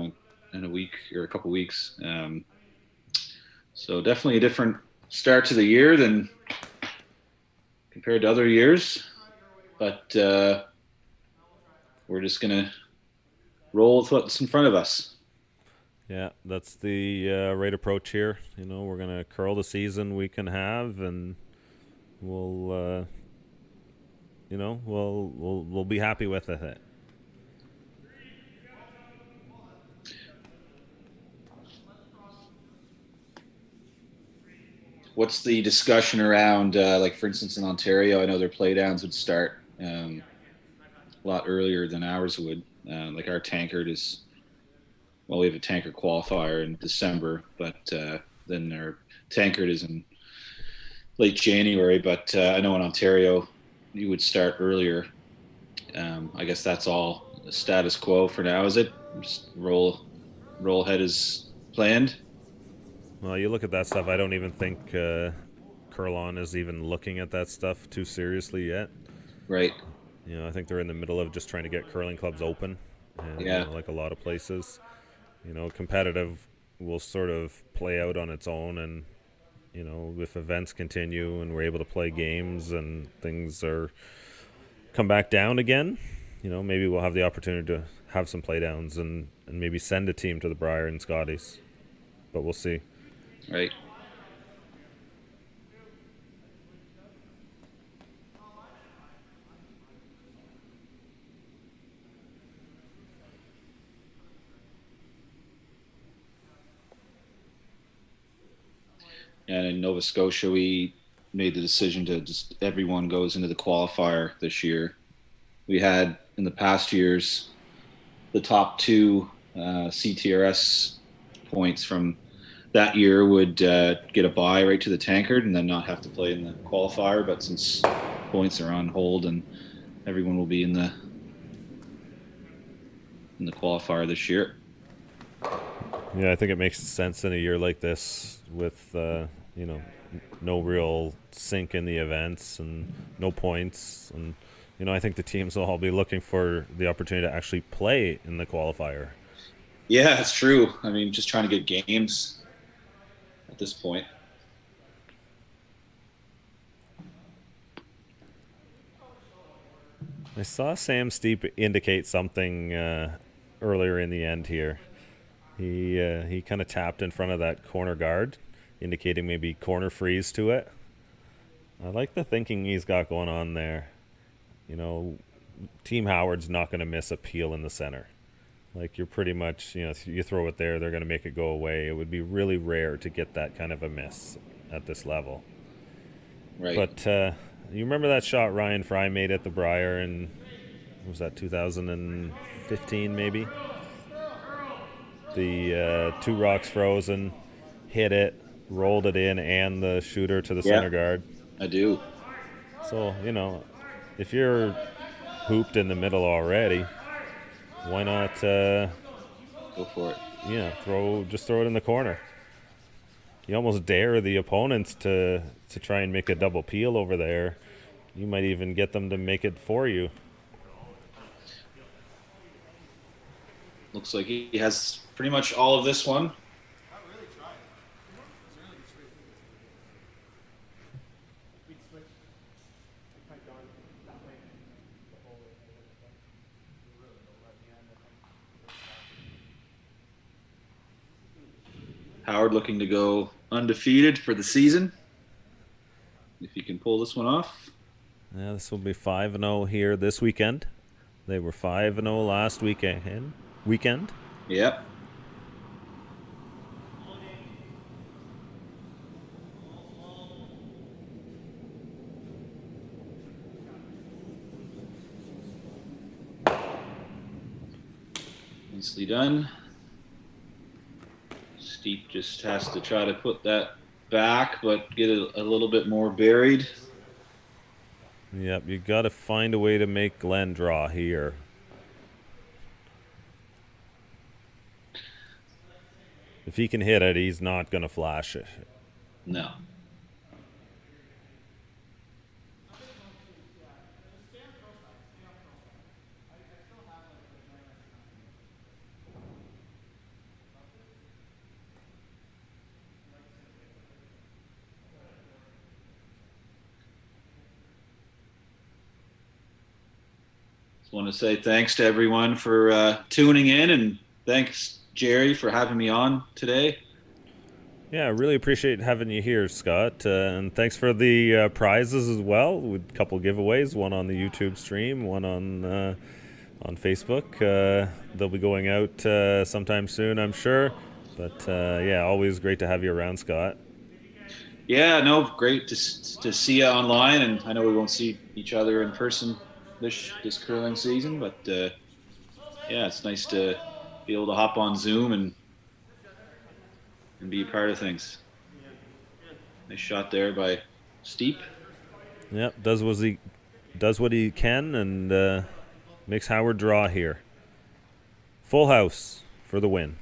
a week or a couple weeks. So definitely a different start to the year than compared to other years, but we're just gonna roll with what's in front of us. Yeah, that's the right approach here. We're gonna curl the season we can have, and we'll be happy with it. What's the discussion around, like for instance in Ontario, I know their playdowns would start a lot earlier than ours would. Like our tankard is, well, we have a tankard qualifier in December, but then our tankard is in late January. But I know in Ontario you would start earlier. I guess that's all the status quo for now, is it? Just roll ahead as planned. Well, you look at that stuff, I don't even think Curlon is even looking at that stuff too seriously yet. Right. I think they're in the middle of just trying to get curling clubs open. And, like a lot of places, competitive will sort of play out on its own, and you know, if events continue and we're able to play games and things are come back down again, you know, maybe we'll have the opportunity to have some play downs and maybe send a team to the Briar and Scotties. But we'll see. Right. And in Nova Scotia, we made the decision to just everyone goes into the qualifier this year. We had in the past years the top two CTRS points from that year would get a bye right to the Tankard and then not have to play in the qualifier. But since points are on hold and everyone will be in the qualifier this year. Yeah, I think it makes sense in a year like this with, you know, no real sync in the events and no points. And, you know, I think the teams will all be looking for the opportunity to actually play in the qualifier. Yeah, it's true. I mean, just trying to get games at this point. I saw Sam Steep indicate something earlier in the end here. He kind of tapped in front of that corner guard, indicating maybe corner freeze to it. I like the thinking he's got going on there. You know, Team Howard's not going to miss a peel in the center. Like, you're pretty much, you know, if you throw it there, they're going to make it go away. It would be really rare to get that kind of a miss at this level. Right. But you remember that shot Ryan Fry made at the Briar in, what was that, 2015 maybe? The two rocks frozen, hit it, rolled it in, and the shooter to the center guard. I do. So, you know, if you're hooped in the middle already, why not go for it? Yeah, just throw it in the corner. You almost dare the opponents to try and make a double peel over there. You might even get them to make it for you. Looks like he has pretty much all of this one. Howard looking to go undefeated for the season. If he can pull this one off. Yeah, this will be 5-0 here this weekend. They were 5-0 last weekend. Yep. Nicely done. Steep just has to try to put that back, but get it a little bit more buried. Yep, you got to find a way to make Glenn draw here. If he can hit it, he's not going to flash it. No. Want to say thanks to everyone for tuning in, and thanks Jerry for having me on today. Yeah, I really appreciate having you here, Scott, and thanks for the prizes as well. With a couple giveaways, one on the YouTube stream, one on Facebook. They'll be going out sometime soon, I'm sure. But yeah, always great to have you around, Scott. Yeah, no, great to see you online, and I know we won't see each other in person this curling season, but yeah, it's nice to be able to hop on Zoom and be a part of things. Nice shot there by Steep. Yep, does what he can and makes Howard draw here. Full house for the win.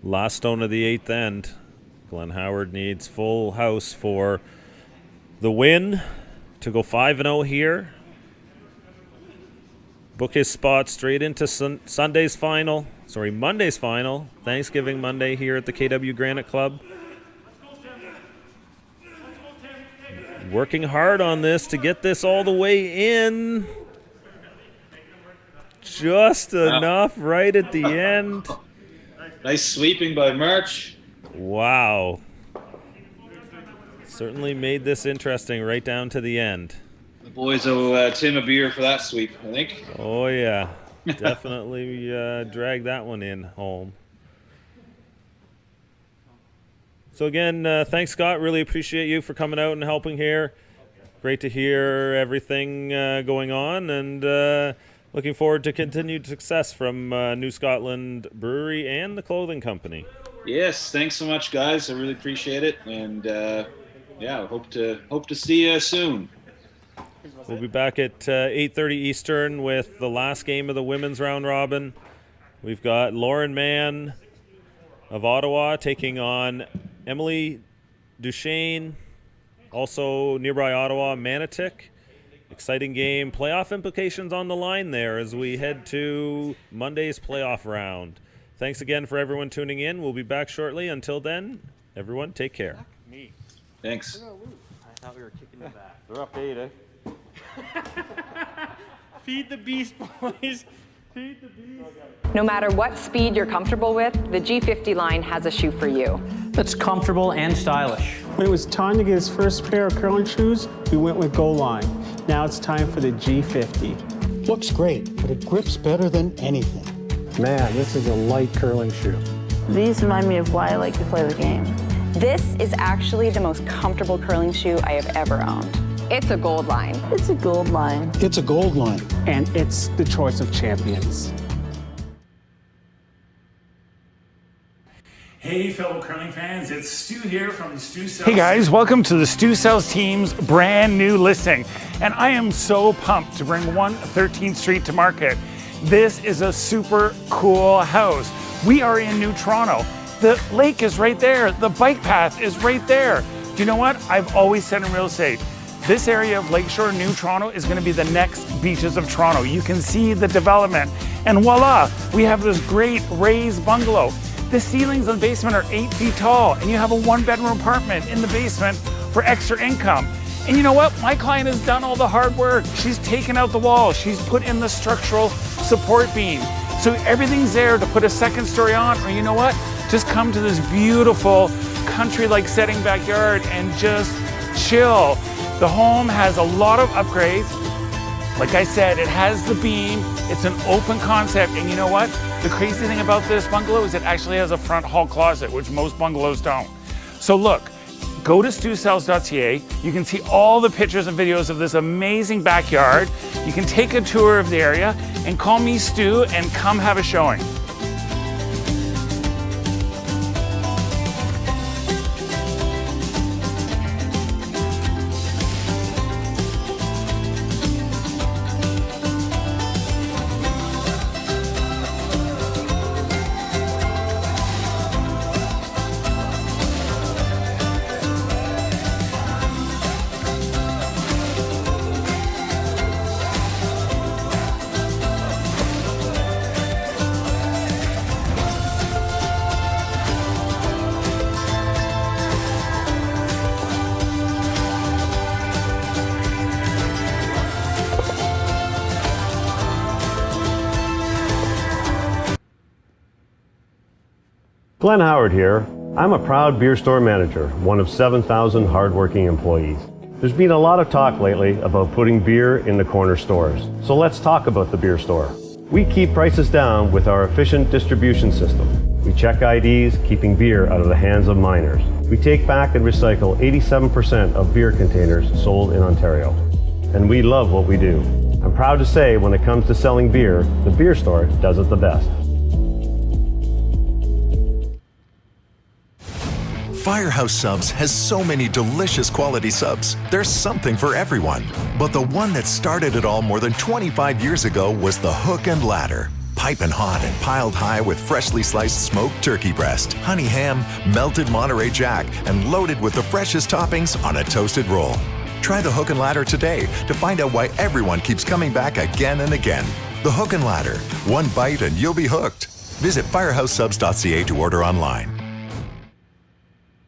Last stone of the eighth end. Glenn Howard needs full house for the win to go 5-0 here. Book his spot straight into Monday's final, Thanksgiving Monday here at the KW Granite Club. Working hard on this to get this all the way in. Just enough right at the end. Nice sweeping by March. Wow. Certainly made this interesting right down to the end. The boys owe Tim a beer for that sweep, I think. Oh, yeah. Definitely drag that one in home. So again, thanks, Scott. Really appreciate you for coming out and helping here. Great to hear everything going on, and looking forward to continued success from New Scotland Brewery and the clothing company. Yes, thanks so much, guys. I really appreciate it, and yeah, hope to see you soon. We'll be back at 8:30 Eastern with the last game of the women's round robin. We've got Lauren Mann of Ottawa taking on Emily Duchesne, also nearby Ottawa, Manotick. Exciting game. Playoff implications on the line there as we head to Monday's playoff round. Thanks again for everyone tuning in. We'll be back shortly. Until then, everyone, take care. Thanks. I thought we were kicking the back. They're up 8, eh? Feed the beast, boys. Feed the beast. No matter what speed you're comfortable with, the G50 line has a shoe for you. That's comfortable and stylish. When it was time to get his first pair of curling shoes, we went with Goal Line. Now it's time for the G50. Looks great, but it grips better than anything. Man, this is a light curling shoe. These remind me of why I like to play the game. This is actually the most comfortable curling shoe I have ever owned. It's a Gold Line. It's a Gold Line. It's a Gold Line. And it's the choice of champions. Hey fellow curling fans, it's Stu here from the Stu Sells. Hey guys, welcome to the Stu Sells team's brand new listing. And I am so pumped to bring 1 13th Street to market. This is a super cool house. We are in New Toronto. The lake is right there. The bike path is right there. Do you know what? I've always said in real estate, this area of Lakeshore, New Toronto, is going to be the next beaches of Toronto. You can see the development. And voila, we have this great raised bungalow. The ceilings in the basement are 8 feet tall, and you have a 1-bedroom apartment in the basement for extra income. And you know what? My client has done all the hard work. She's taken out the walls. She's put in the structural support beam. So everything's there to put a second story on, or you know what? Just come to this beautiful country-like setting backyard and just chill. The home has a lot of upgrades. Like I said, it has the beam. It's an open concept. And you know what? The crazy thing about this bungalow is it actually has a front hall closet, which most bungalows don't. So look, go to stusells.ca. You can see all the pictures and videos of this amazing backyard. You can take a tour of the area and call me Stu and come have a showing. Glenn Howard here. I'm a proud beer store manager, one of 7,000 hardworking employees. There's been a lot of talk lately about putting beer in the corner stores. So let's talk about the beer store. We keep prices down with our efficient distribution system. We check IDs, keeping beer out of the hands of minors. We take back and recycle 87% of beer containers sold in Ontario. And we love what we do. I'm proud to say when it comes to selling beer, the beer store does it the best. Firehouse Subs has so many delicious quality subs. There's something for everyone. But the one that started it all more than 25 years ago was the Hook and Ladder. Piping hot and piled high with freshly sliced smoked turkey breast, honey ham, melted Monterey Jack, and loaded with the freshest toppings on a toasted roll. Try the Hook and Ladder today to find out why everyone keeps coming back again and again. The Hook and Ladder. One bite and you'll be hooked. Visit firehousesubs.ca to order online.